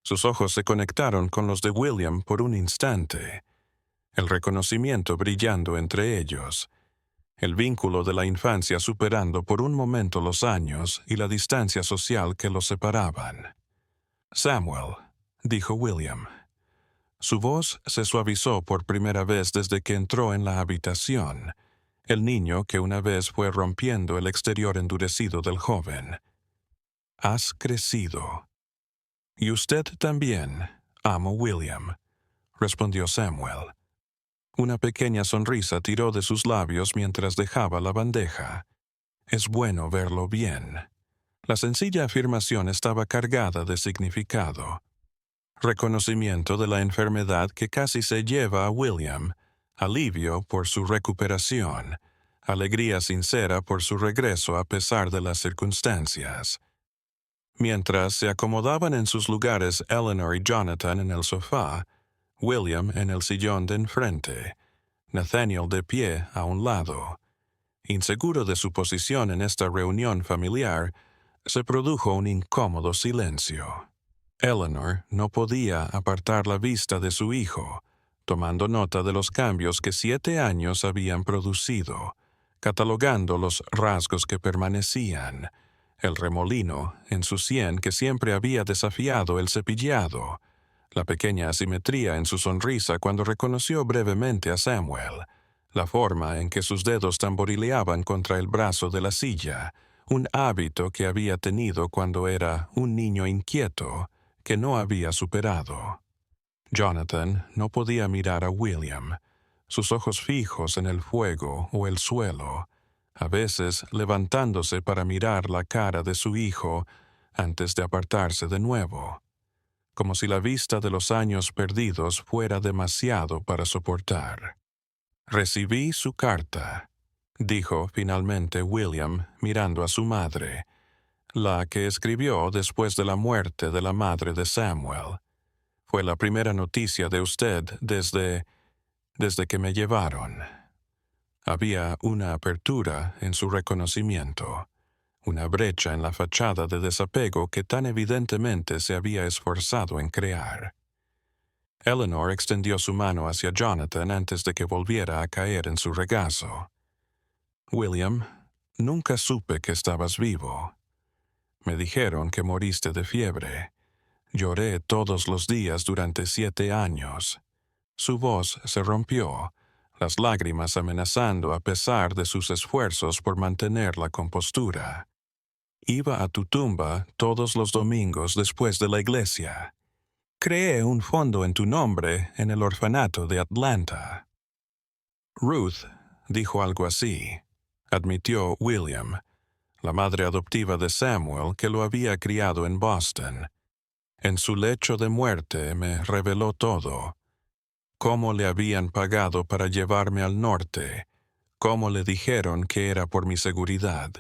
Sus ojos se conectaron con los de William por un instante, el reconocimiento brillando entre ellos, el vínculo de la infancia superando por un momento los años y la distancia social que los separaban. «Samuel», dijo William. Su voz se suavizó por primera vez desde que entró en la habitación, el niño que una vez fue rompiendo el exterior endurecido del joven. «Has crecido». «Y usted también, amo William», respondió Samuel. Una pequeña sonrisa tiró de sus labios mientras dejaba la bandeja. «Es bueno verlo bien». La sencilla afirmación estaba cargada de significado. Reconocimiento de la enfermedad que casi se lleva a William, alivio por su recuperación, alegría sincera por su regreso a pesar de las circunstancias. Mientras se acomodaban en sus lugares Eleanor y Jonathan en el sofá, William en el sillón de enfrente, Nathaniel de pie a un lado. Inseguro de su posición en esta reunión familiar, se produjo un incómodo silencio. Eleanor no podía apartar la vista de su hijo, tomando nota de los cambios que 7 años habían producido, catalogando los rasgos que permanecían, el remolino en su sien que siempre había desafiado el cepillado, la pequeña asimetría en su sonrisa cuando reconoció brevemente a Samuel, la forma en que sus dedos tamborileaban contra el brazo de la silla, un hábito que había tenido cuando era un niño inquieto que no había superado. Jonathan no podía mirar a William, sus ojos fijos en el fuego o el suelo, a veces levantándose para mirar la cara de su hijo antes de apartarse de nuevo, como si la vista de los años perdidos fuera demasiado para soportar. «Recibí su carta», dijo finalmente William mirando a su madre, la que escribió después de la muerte de la madre de Samuel. «Fue la primera noticia de usted desde que me llevaron». Había una apertura en su reconocimiento, una brecha en la fachada de desapego que tan evidentemente se había esforzado en crear. Eleanor extendió su mano hacia Jonathan antes de que volviera a caer en su regazo. «William, nunca supe que estabas vivo. Me dijeron que moriste de fiebre. Lloré todos los días durante 7 años». Su voz se rompió, las lágrimas amenazando a pesar de sus esfuerzos por mantener la compostura. «Iba a tu tumba todos los domingos después de la iglesia. Creé un fondo en tu nombre en el orfanato de Atlanta». «Ruth dijo algo así», admitió William, la madre adoptiva de Samuel que lo había criado en Boston. «En su lecho de muerte me reveló todo. Cómo le habían pagado para llevarme al norte, cómo le dijeron que era por mi seguridad».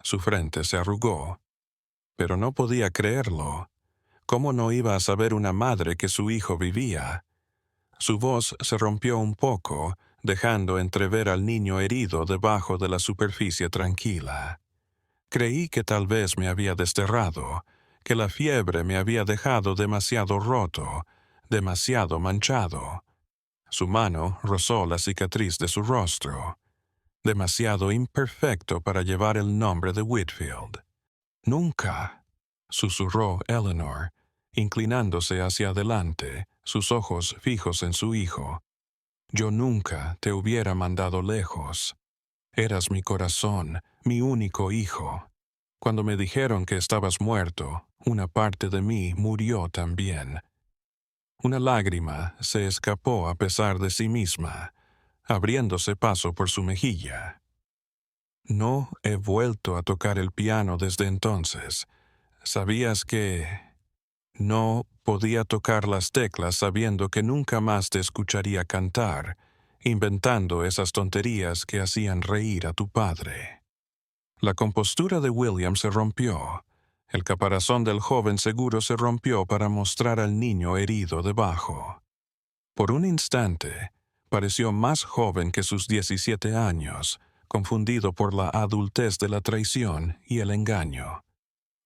Su frente se arrugó, pero no podía creerlo. ¿Cómo no iba a saber una madre que su hijo vivía? Su voz se rompió un poco, dejando entrever al niño herido debajo de la superficie tranquila. «Creí que tal vez me había desterrado, que la fiebre me había dejado demasiado roto, demasiado manchado». Su mano rozó la cicatriz de su rostro. «Demasiado imperfecto para llevar el nombre de Whitfield». «Nunca», susurró Eleanor, inclinándose hacia adelante, sus ojos fijos en su hijo. «Yo nunca te hubiera mandado lejos. Eras mi corazón, mi único hijo. Cuando me dijeron que estabas muerto, una parte de mí murió también». Una lágrima se escapó a pesar de sí misma, abriéndose paso por su mejilla. «No he vuelto a tocar el piano desde entonces. ¿Sabías que...?» «No podía tocar las teclas sabiendo que nunca más te escucharía cantar, inventando esas tonterías que hacían reír a tu padre». La compostura de William se rompió. El caparazón del joven seguro se rompió para mostrar al niño herido debajo. Por un instante, pareció más joven que sus 17 años, confundido por la adultez de la traición y el engaño.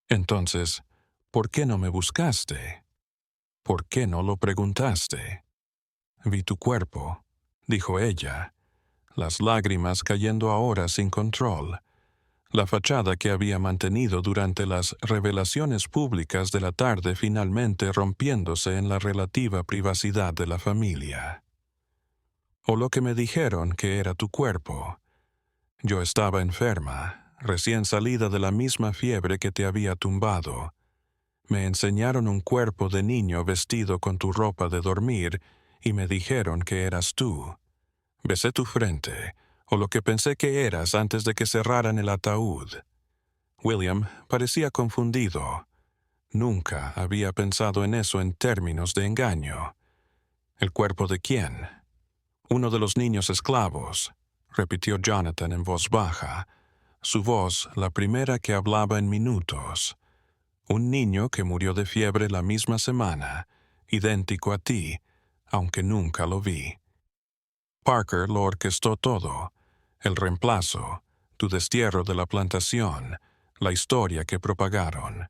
«Entonces, ¿por qué no me buscaste? ¿Por qué no lo preguntaste?» «Vi tu cuerpo», dijo ella, las lágrimas cayendo ahora sin control. La fachada que había mantenido durante las revelaciones públicas de la tarde finalmente rompiéndose en la relativa privacidad de la familia. «O lo que me dijeron que era tu cuerpo. Yo estaba enferma, recién salida de la misma fiebre que te había tumbado. Me enseñaron un cuerpo de niño vestido con tu ropa de dormir y me dijeron que eras tú. Besé tu frente, o lo que pensé que eras antes de que cerraran el ataúd». William parecía confundido. Nunca había pensado en eso en términos de engaño. ¿El cuerpo de quién? Uno de los niños esclavos. repitió Jonathan en voz baja, su voz la primera que hablaba en minutos. Un niño que murió de fiebre la misma semana, idéntico a ti, aunque nunca lo vi. Parker lo orquestó todo, el reemplazo, tu destierro de la plantación, la historia que propagaron.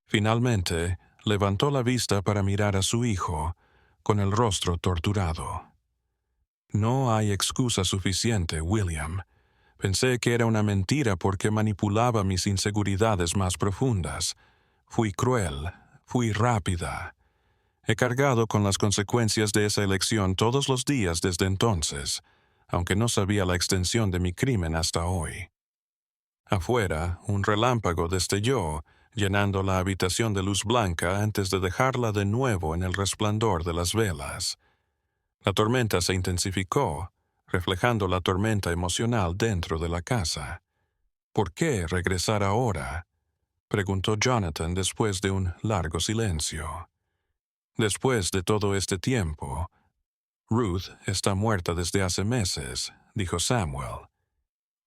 Finalmente, levantó la vista para mirar a su hijo, con el rostro torturado. No hay excusa suficiente, William. Pensé que era una mentira porque manipulaba mis inseguridades más profundas. Fui cruel, fui rápida. He cargado con las consecuencias de esa elección todos los días desde entonces, aunque no sabía la extensión de mi crimen hasta hoy. Afuera, un relámpago destelló, llenando la habitación de luz blanca antes de dejarla de nuevo en el resplandor de las velas. La tormenta se intensificó, reflejando la tormenta emocional dentro de la casa. ¿Por qué regresar ahora?, preguntó Jonathan después de un largo silencio. Después de todo este tiempo, Ruth está muerta desde hace meses, dijo Samuel.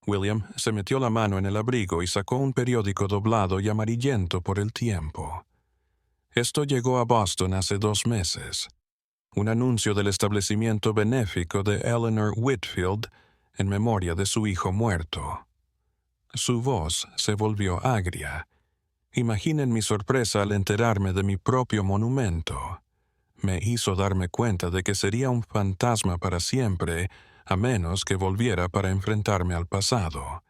William se metió la mano en el abrigo y sacó un periódico doblado y amarillento por el tiempo. Esto llegó a Boston hace 2 meses. Un anuncio del establecimiento benéfico de Eleanor Whitfield en memoria de su hijo muerto. Su voz se volvió agria. Imaginen mi sorpresa al enterarme de mi propio monumento. Me hizo darme cuenta de que sería un fantasma para siempre, a menos que volviera para enfrentarme al pasado.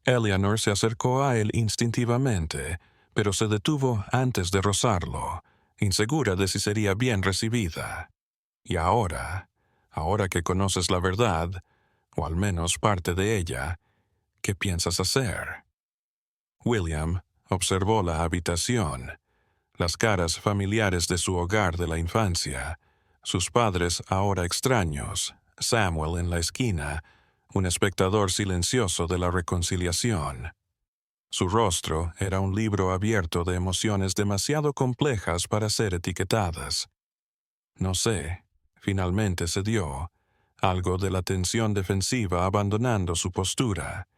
Eleanor se acercó a él instintivamente, pero se detuvo antes de rozarlo, insegura de si sería bien recibida. Y ahora que conoces la verdad, o al menos parte de ella, ¿qué piensas hacer? William observó la habitación, las caras familiares de su hogar de la infancia, sus padres ahora extraños, Samuel en la esquina, un espectador silencioso de la reconciliación. Su rostro era un libro abierto de emociones demasiado complejas para ser etiquetadas. No sé, finalmente cedió, algo de la tensión defensiva abandonando su postura.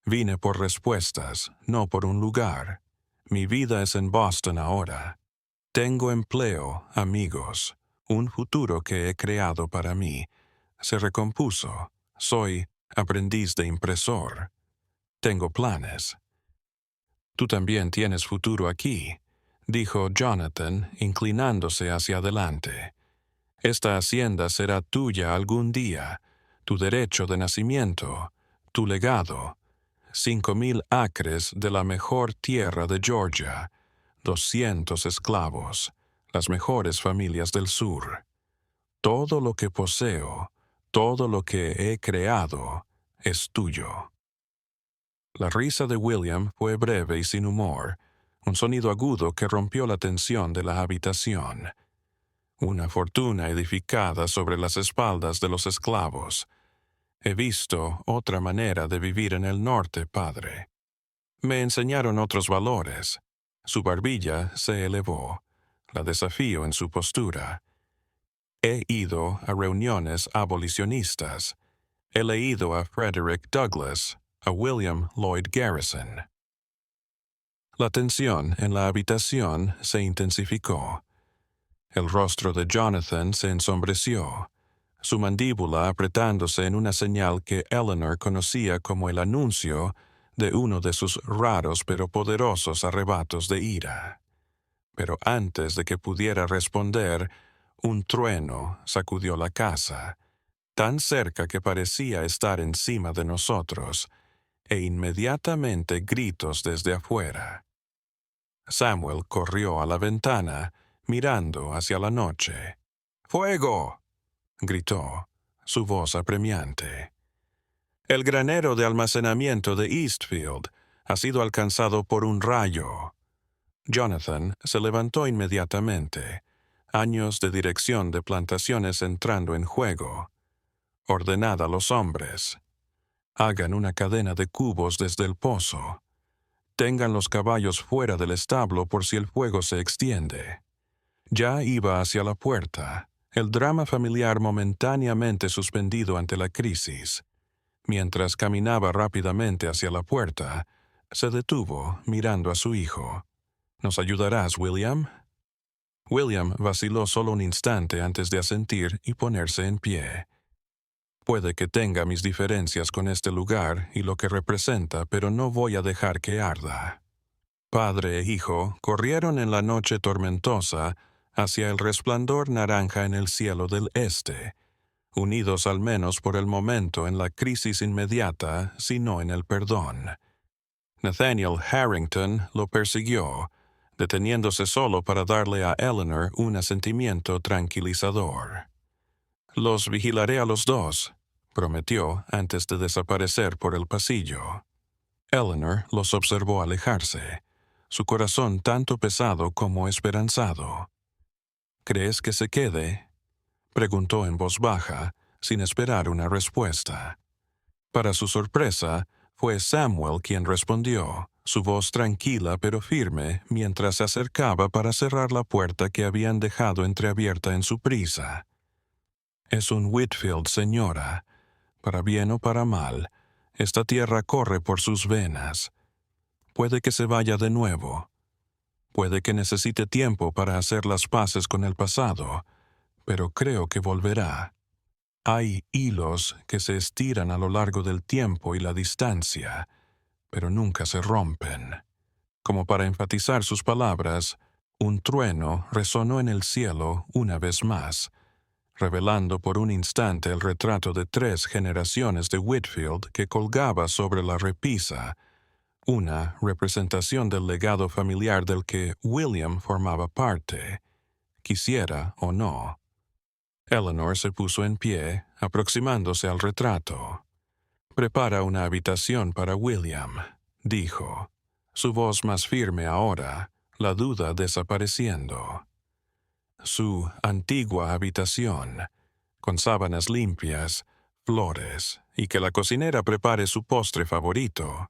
Vine por respuestas, no por un lugar. Mi vida es en Boston ahora. Tengo empleo, amigos, un futuro que he creado para mí. Se recompuso. Soy aprendiz de impresor. Tengo planes. Tú también tienes futuro aquí, dijo Jonathan, inclinándose hacia adelante. Esta hacienda será tuya algún día, tu derecho de nacimiento, tu legado. 5,000 acres de la mejor tierra de Georgia, 200 esclavos, las mejores familias del sur. Todo lo que poseo, todo lo que he creado, es tuyo. La risa de William fue breve y sin humor, un sonido agudo que rompió la tensión de la habitación. Una fortuna edificada sobre las espaldas de los esclavos. He visto otra manera de vivir en el norte, padre. Me enseñaron otros valores. Su barbilla se elevó, la desafío en su postura. He ido a reuniones abolicionistas. He leído a Frederick Douglass, a William Lloyd Garrison. La tensión en la habitación se intensificó. El rostro de Jonathan se ensombreció, su mandíbula apretándose en una señal que Eleanor conocía como el anuncio de uno de sus raros pero poderosos arrebatos de ira. Pero antes de que pudiera responder, un trueno sacudió la casa, tan cerca que parecía estar encima de nosotros, e inmediatamente gritos desde afuera. Samuel corrió a la ventana, mirando hacia la noche. ¡Fuego!, gritó, su voz apremiante. El granero de almacenamiento de Eastfield ha sido alcanzado por un rayo. Jonathan se levantó inmediatamente, años de dirección de plantaciones entrando en juego. Ordenad a los hombres. Hagan una cadena de cubos desde el pozo. Tengan los caballos fuera del establo por si el fuego se extiende. Ya iba hacia la puerta, el drama familiar momentáneamente suspendido ante la crisis. Mientras caminaba rápidamente hacia la puerta, se detuvo mirando a su hijo. ¿Nos ayudarás, William? William vaciló solo un instante antes de asentir y ponerse en pie. Puede que tenga mis diferencias con este lugar y lo que representa, pero no voy a dejar que arda. Padre e hijo corrieron en la noche tormentosa hacia el resplandor naranja en el cielo del este, unidos al menos por el momento en la crisis inmediata, si no en el perdón. Nathaniel Harrington lo persiguió, deteniéndose solo para darle a Eleanor un asentimiento tranquilizador. «Los vigilaré a los dos», prometió antes de desaparecer por el pasillo. Eleanor los observó alejarse, su corazón tanto pesado como esperanzado. «¿Crees que se quede?», preguntó en voz baja, sin esperar una respuesta. Para su sorpresa, fue Samuel quien respondió, su voz tranquila pero firme, mientras se acercaba para cerrar la puerta que habían dejado entreabierta en su prisa. «Es un Whitfield, señora. Para bien o para mal, esta tierra corre por sus venas. Puede que se vaya de nuevo. Puede que necesite tiempo para hacer las paces con el pasado, pero creo que volverá. Hay hilos que se estiran a lo largo del tiempo y la distancia, pero nunca se rompen». Como para enfatizar sus palabras, un trueno resonó en el cielo una vez más, revelando por un instante el retrato de 3 generaciones de Whitfield que colgaba sobre la repisa, una representación del legado familiar del que William formaba parte, quisiera o no. Eleanor se puso en pie, aproximándose al retrato. «Prepara una habitación para William», dijo, su voz más firme ahora, la duda desapareciendo. Su antigua habitación, con sábanas limpias, flores, y que la cocinera prepare su postre favorito.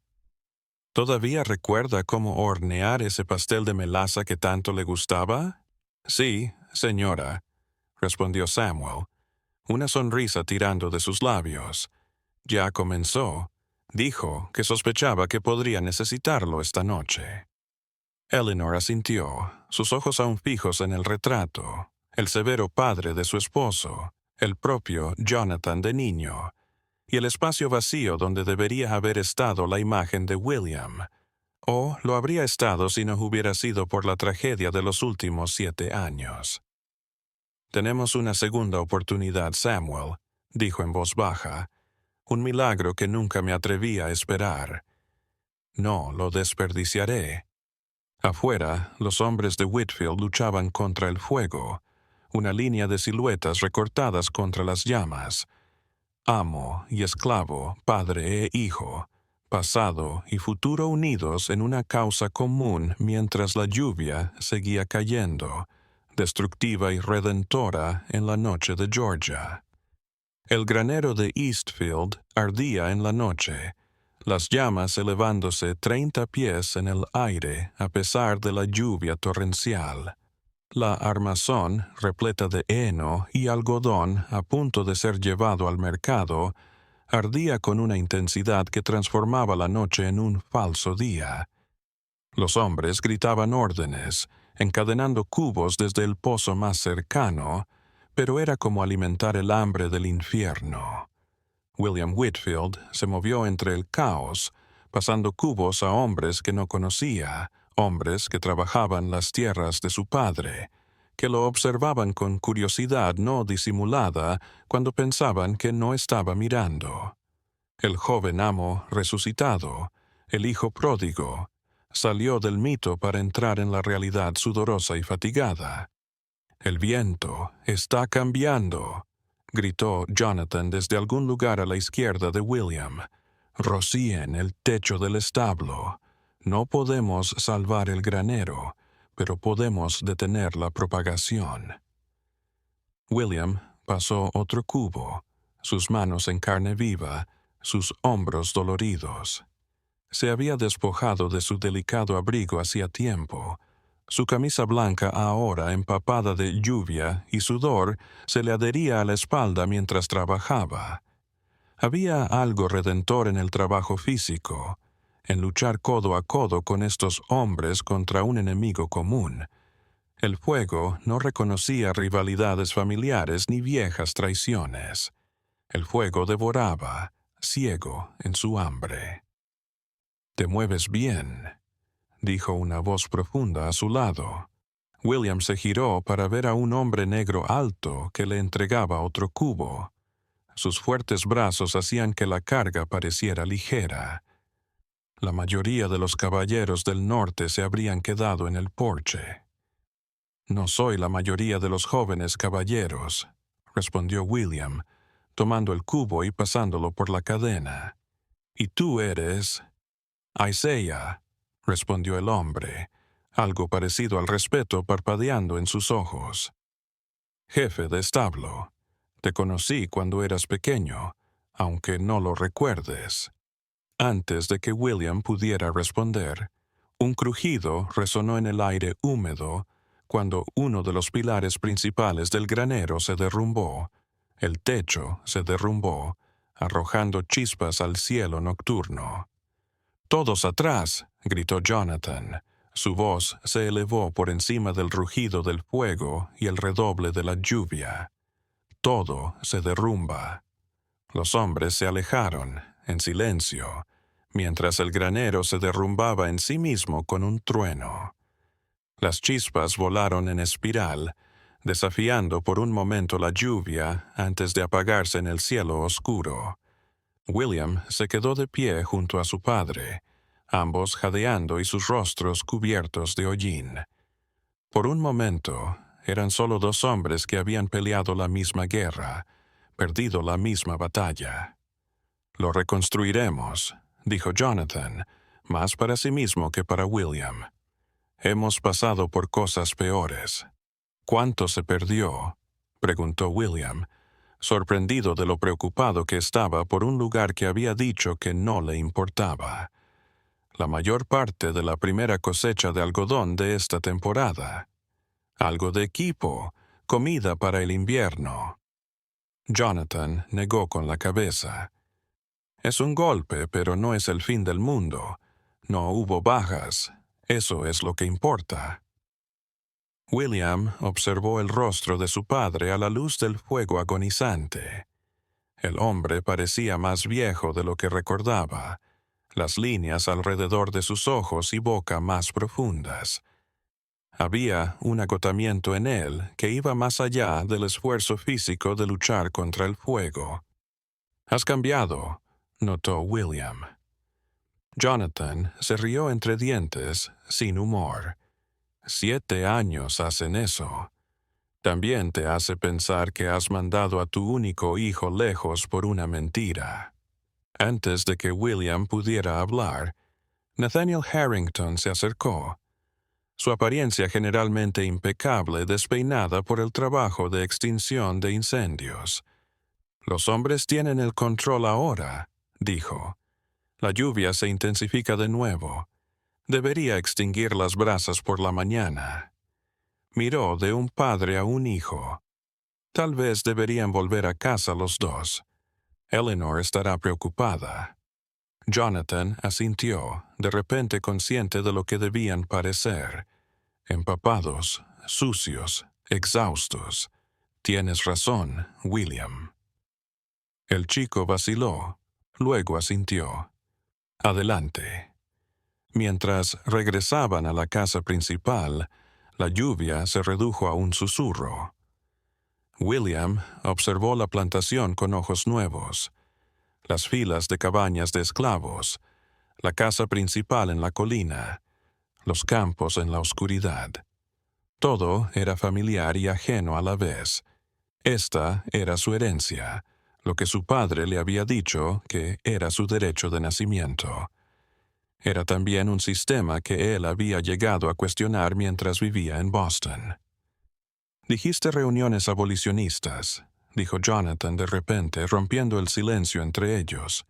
¿Todavía recuerda cómo hornear ese pastel de melaza que tanto le gustaba? «Sí, señora», respondió Samuel, una sonrisa tirando de sus labios. «Ya comenzó. Dijo que sospechaba que podría necesitarlo esta noche». Eleanor asintió, sus ojos aún fijos en el retrato, el severo padre de su esposo, el propio Jonathan de niño, y el espacio vacío donde debería haber estado la imagen de William, o lo habría estado si no hubiera sido por la tragedia de los últimos 7 años. «Tenemos una segunda oportunidad, Samuel», dijo en voz baja, «un milagro que nunca me atreví a esperar. No lo desperdiciaré». Afuera, los hombres de Whitfield luchaban contra el fuego, una línea de siluetas recortadas contra las llamas. Amo y esclavo, padre e hijo, pasado y futuro unidos en una causa común mientras la lluvia seguía cayendo, destructiva y redentora en la noche de Georgia. El granero de Eastfield ardía en la noche, las llamas elevándose 30 pies en el aire a pesar de la lluvia torrencial. La armazón, repleta de heno y algodón a punto de ser llevado al mercado, ardía con una intensidad que transformaba la noche en un falso día. Los hombres gritaban órdenes, encadenando cubos desde el pozo más cercano, pero era como alimentar el hambre del infierno. William Whitfield se movió entre el caos, pasando cubos a hombres que no conocía, hombres que trabajaban las tierras de su padre, que lo observaban con curiosidad no disimulada cuando pensaban que no estaba mirando. El joven amo resucitado, el hijo pródigo, salió del mito para entrar en la realidad sudorosa y fatigada. «El viento está cambiando», gritó Jonathan desde algún lugar a la izquierda de William. «Rocíen el techo del establo. No podemos salvar el granero, pero podemos detener la propagación». William pasó otro cubo, sus manos en carne viva, sus hombros doloridos. Se había despojado de su delicado abrigo hacía tiempo. Su camisa blanca ahora empapada de lluvia y sudor se le adhería a la espalda mientras trabajaba. Había algo redentor en el trabajo físico, en luchar codo a codo con estos hombres contra un enemigo común. El fuego no reconocía rivalidades familiares ni viejas traiciones. El fuego devoraba, ciego en su hambre. «Te mueves bien», dijo una voz profunda a su lado. William se giró para ver a un hombre negro alto que le entregaba otro cubo. Sus fuertes brazos hacían que la carga pareciera ligera. La mayoría de los caballeros del norte se habrían quedado en el porche. «No soy la mayoría de los jóvenes caballeros», respondió William, tomando el cubo y pasándolo por la cadena. «¿Y tú eres?» «Isaiah», respondió el hombre, algo parecido al respeto parpadeando en sus ojos. «Jefe de establo. Te conocí cuando eras pequeño, aunque no lo recuerdes». Antes de que William pudiera responder, un crujido resonó en el aire húmedo cuando uno de los pilares principales del granero se derrumbó. El techo se derrumbó, arrojando chispas al cielo nocturno. «¡Todos atrás!», gritó Jonathan. Su voz se elevó por encima del rugido del fuego y el redoble de la lluvia. «Todo se derrumba». Los hombres se alejaron, en silencio, mientras el granero se derrumbaba en sí mismo con un trueno. Las chispas volaron en espiral, desafiando por un momento la lluvia antes de apagarse en el cielo oscuro. William se quedó de pie junto a su padre, ambos jadeando y sus rostros cubiertos de hollín. Por un momento, eran solo dos hombres que habían peleado la misma guerra, perdido la misma batalla. «Lo reconstruiremos», dijo Jonathan, más para sí mismo que para William. «Hemos pasado por cosas peores». «¿Cuánto se perdió?», preguntó William, sorprendido de lo preocupado que estaba por un lugar que había dicho que no le importaba. «La mayor parte de la primera cosecha de algodón de esta temporada. Algo de equipo, comida para el invierno». Jonathan negó con la cabeza. «Es un golpe, pero no es el fin del mundo. No hubo bajas. Eso es lo que importa». William observó el rostro de su padre a la luz del fuego agonizante. El hombre parecía más viejo de lo que recordaba, las líneas alrededor de sus ojos y boca más profundas. Había un agotamiento en él que iba más allá del esfuerzo físico de luchar contra el fuego. «Has cambiado», notó William. Jonathan se rió entre dientes, sin humor. «7 años hacen eso. También te hace pensar que has mandado a tu único hijo lejos por una mentira». Antes de que William pudiera hablar, Nathaniel Harrington se acercó. Su apariencia generalmente impecable despeinada por el trabajo de extinción de incendios. «Los hombres tienen el control ahora», dijo. «La lluvia se intensifica de nuevo. Debería extinguir las brasas por la mañana». Miró de un padre a un hijo. Tal vez deberían volver a casa los dos. Eleanor estará preocupada. Jonathan asintió, de repente consciente de lo que debían parecer. Empapados, sucios, exhaustos. «Tienes razón, William». El chico vaciló, luego asintió. «Adelante». Mientras regresaban a la casa principal, la lluvia se redujo a un susurro. William observó la plantación con ojos nuevos, las filas de cabañas de esclavos, la casa principal en la colina, los campos en la oscuridad. Todo era familiar y ajeno a la vez. Esta era su herencia, lo que su padre le había dicho que era su derecho de nacimiento. Era también un sistema que él había llegado a cuestionar mientras vivía en Boston. «Dijiste reuniones abolicionistas», dijo Jonathan de repente, rompiendo el silencio entre ellos.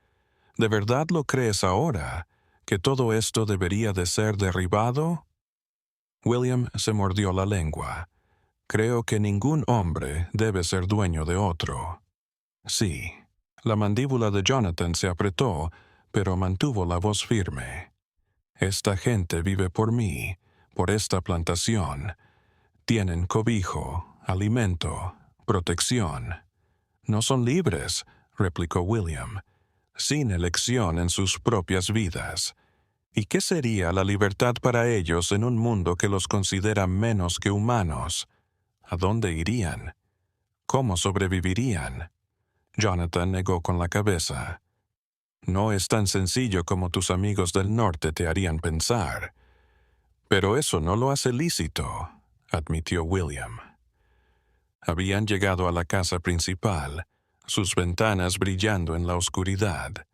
«¿De verdad lo crees ahora, que todo esto debería de ser derribado?» William se mordió la lengua. «Creo que ningún hombre debe ser dueño de otro». «Sí, La mandíbula de Jonathan se apretó, pero mantuvo la voz firme. Esta gente vive por mí, por esta plantación. Tienen cobijo, alimento, protección. No son libres, replicó William, sin elección en sus propias vidas. ¿Y qué sería la libertad para ellos en un mundo que los considera menos que humanos? ¿A dónde irían? ¿Cómo sobrevivirían? Jonathan negó con la cabeza. No es tan sencillo como tus amigos del norte te harían pensar. Pero eso no lo hace lícito, admitió William. Habían llegado a la casa principal, sus ventanas brillando en la oscuridad.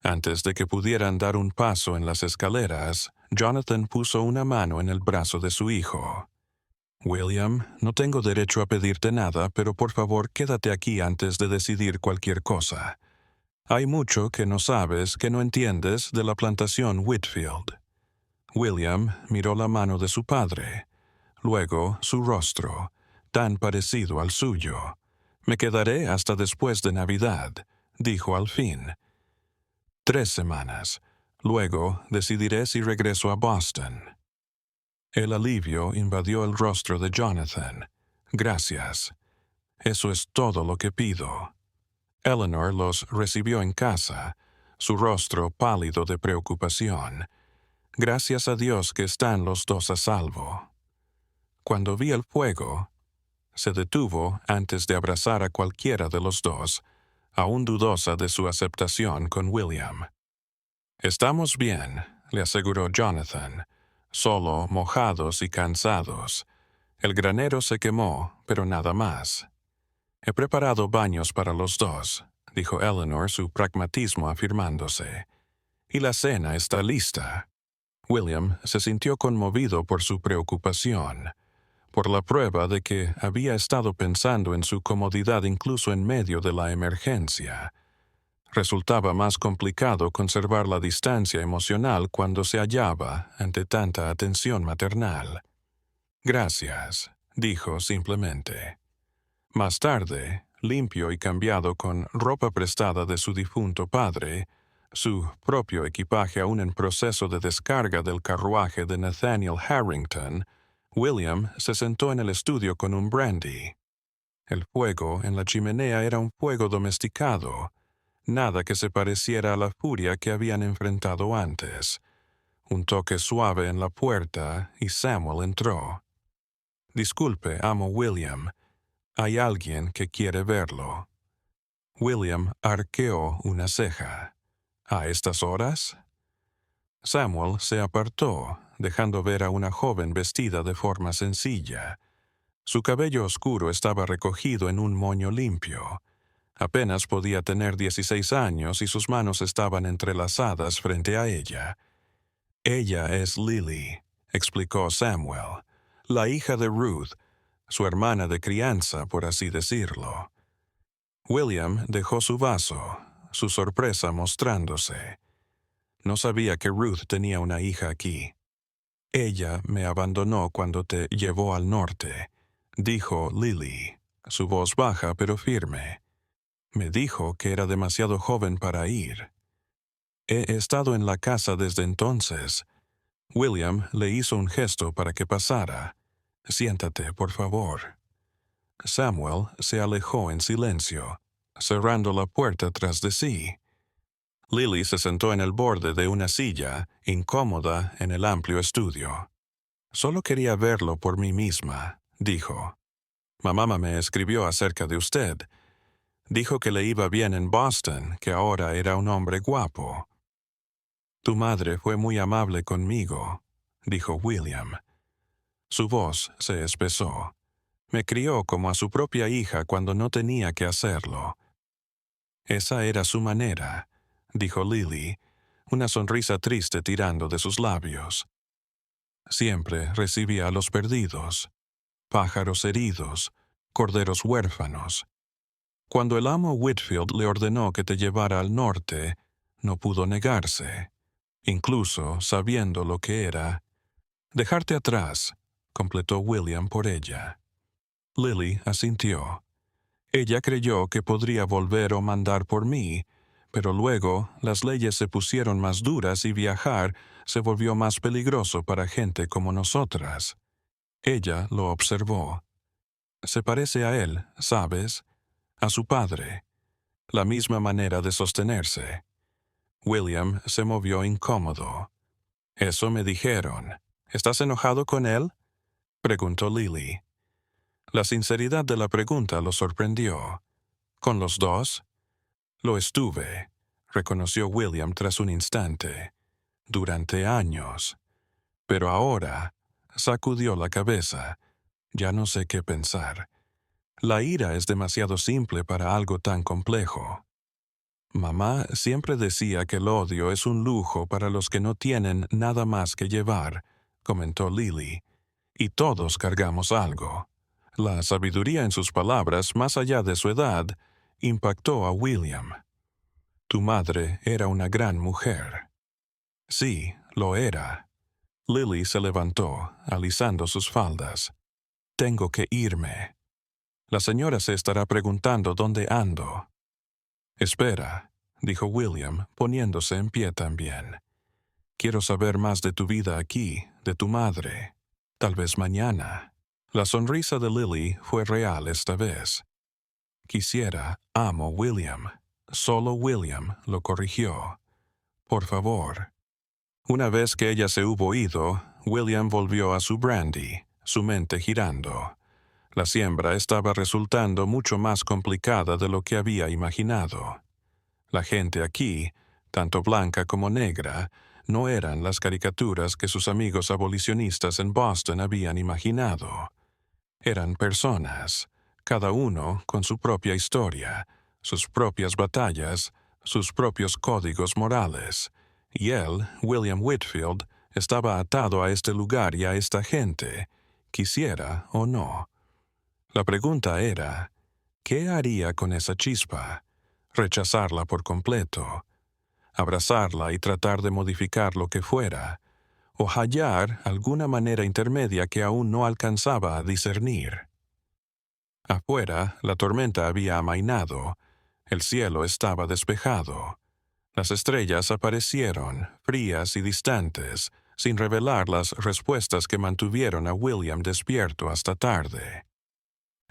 Antes de que pudieran dar un paso en las escaleras, Jonathan puso una mano en el brazo de su hijo. William, no tengo derecho a pedirte nada, pero por favor quédate aquí antes de decidir cualquier cosa. Hay mucho que no sabes, que no entiendes de la plantación Whitfield. William miró la mano de su padre, luego su rostro, tan parecido al suyo. Me quedaré hasta después de Navidad, dijo al fin. 3 semanas. Luego decidiré si regreso a Boston. El alivio invadió el rostro de Jonathan. Gracias. Eso es todo lo que pido. Eleanor los recibió en casa, su rostro pálido de preocupación. Gracias a Dios que están los dos a salvo. Cuando vi el fuego, se detuvo antes de abrazar a cualquiera de los dos, aún dudosa de su aceptación con William. Estamos bien, le aseguró Jonathan, solo mojados y cansados. El granero se quemó, pero nada más. He preparado baños para los dos, dijo Eleanor, su pragmatismo afirmándose. Y la cena está lista. William se sintió conmovido por su preocupación, por la prueba de que había estado pensando en su comodidad incluso en medio de la emergencia. Resultaba más complicado conservar la distancia emocional cuando se hallaba ante tanta atención maternal. Gracias, dijo simplemente. Más tarde, limpio y cambiado con ropa prestada de su difunto padre, su propio equipaje aún en proceso de descarga del carruaje de Nathaniel Harrington, William se sentó en el estudio con un brandy. El fuego en la chimenea era un fuego domesticado, nada que se pareciera a la furia que habían enfrentado antes. Un toque suave en la puerta y Samuel entró. Disculpe, amo William. Hay alguien que quiere verlo. William arqueó una ceja. ¿A estas horas? Samuel se apartó, dejando ver a una joven vestida de forma sencilla. Su cabello oscuro estaba recogido en un moño limpio. Apenas podía tener 16 años y sus manos estaban entrelazadas frente a ella. Ella es Lily, explicó Samuel, la hija de Ruth, su hermana de crianza, por así decirlo. William dejó su vaso, su sorpresa mostrándose. No sabía que Ruth tenía una hija aquí. Ella me abandonó cuando te llevó al norte, dijo Lily, su voz baja pero firme. Me dijo que era demasiado joven para ir. He estado en la casa desde entonces. William le hizo un gesto para que pasara. Siéntate, por favor. Samuel se alejó en silencio, cerrando la puerta tras de sí. Lily se sentó en el borde de una silla, incómoda en el amplio estudio. Solo quería verlo por mí misma, dijo. Mamá me escribió acerca de usted. Dijo que le iba bien en Boston, que ahora era un hombre guapo. Tu madre fue muy amable conmigo, dijo William. Su voz se espesó. Me crió como a su propia hija cuando no tenía que hacerlo. Esa era su manera, dijo Lily, una sonrisa triste tirando de sus labios. Siempre recibía a los perdidos, pájaros heridos, corderos huérfanos. Cuando el amo Whitfield le ordenó que te llevara al norte, no pudo negarse, incluso sabiendo lo que era. Dejarte atrás, completó William por ella. Lily asintió. Ella creyó que podría volver o mandar por mí, pero luego las leyes se pusieron más duras y viajar se volvió más peligroso para gente como nosotras. Ella lo observó. Se parece a él, ¿sabes? A su padre. La misma manera de sostenerse. William se movió incómodo. Eso me dijeron. ¿Estás enojado con él? Preguntó Lily. La sinceridad de la pregunta lo sorprendió. ¿Con los dos? Lo estuve, reconoció William tras un instante. Durante años. Pero ahora, sacudió la cabeza. Ya no sé qué pensar. La ira es demasiado simple para algo tan complejo. Mamá siempre decía que el odio es un lujo para los que no tienen nada más que llevar, comentó Lily. Y todos cargamos algo. La sabiduría en sus palabras, más allá de su edad, impactó a William. Tu madre era una gran mujer. Sí, lo era. Lily se levantó, alisando sus faldas. Tengo que irme. La señora se estará preguntando dónde ando. Espera, dijo William, poniéndose en pie también. Quiero saber más de tu vida aquí, de tu madre. Tal vez mañana. La sonrisa de Lily fue real esta vez. Amo William. Solo William lo corrigió. Por favor. Una vez que ella se hubo ido, William volvió a su brandy, su mente girando. La siembra estaba resultando mucho más complicada de lo que había imaginado. La gente aquí, tanto blanca como negra, no eran las caricaturas que sus amigos abolicionistas en Boston habían imaginado. Eran personas, cada uno con su propia historia, sus propias batallas, sus propios códigos morales. Y él, William Whitfield, estaba atado a este lugar y a esta gente, quisiera o no. La pregunta era, ¿qué haría con esa chispa? Rechazarla por completo, abrazarla y tratar de modificar lo que fuera, o hallar alguna manera intermedia que aún no alcanzaba a discernir. Afuera, la tormenta había amainado, el cielo estaba despejado. Las estrellas aparecieron, frías y distantes, sin revelar las respuestas que mantuvieron a William despierto hasta tarde.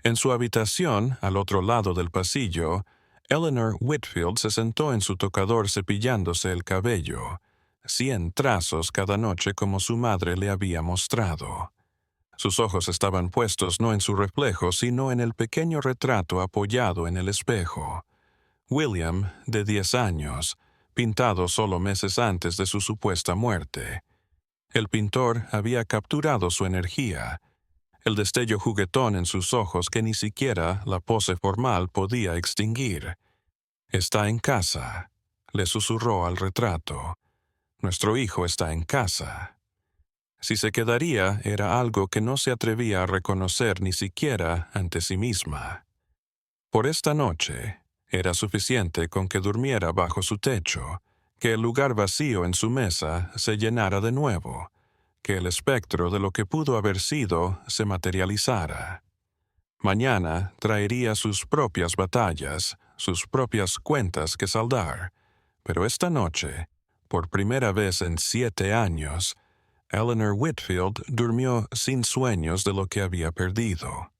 En su habitación, al otro lado del pasillo, Eleanor Whitfield se sentó en su tocador cepillándose el cabello, 100 trazos cada noche como su madre le había mostrado. Sus ojos estaban puestos no en su reflejo, sino en el pequeño retrato apoyado en el espejo. William, de 10 años, pintado solo meses antes de su supuesta muerte. El pintor había capturado su energía, el destello juguetón en sus ojos que ni siquiera la pose formal podía extinguir. «Está en casa», le susurró al retrato. «Nuestro hijo está en casa». Si se quedaría era algo que no se atrevía a reconocer ni siquiera ante sí misma. Por esta noche, era suficiente con que durmiera bajo su techo, que el lugar vacío en su mesa se llenara de nuevo, que el espectro de lo que pudo haber sido se materializara. Mañana traería sus propias batallas, sus propias cuentas que saldar, pero esta noche, por primera vez en 7 años, Eleanor Whitfield durmió sin sueños de lo que había perdido.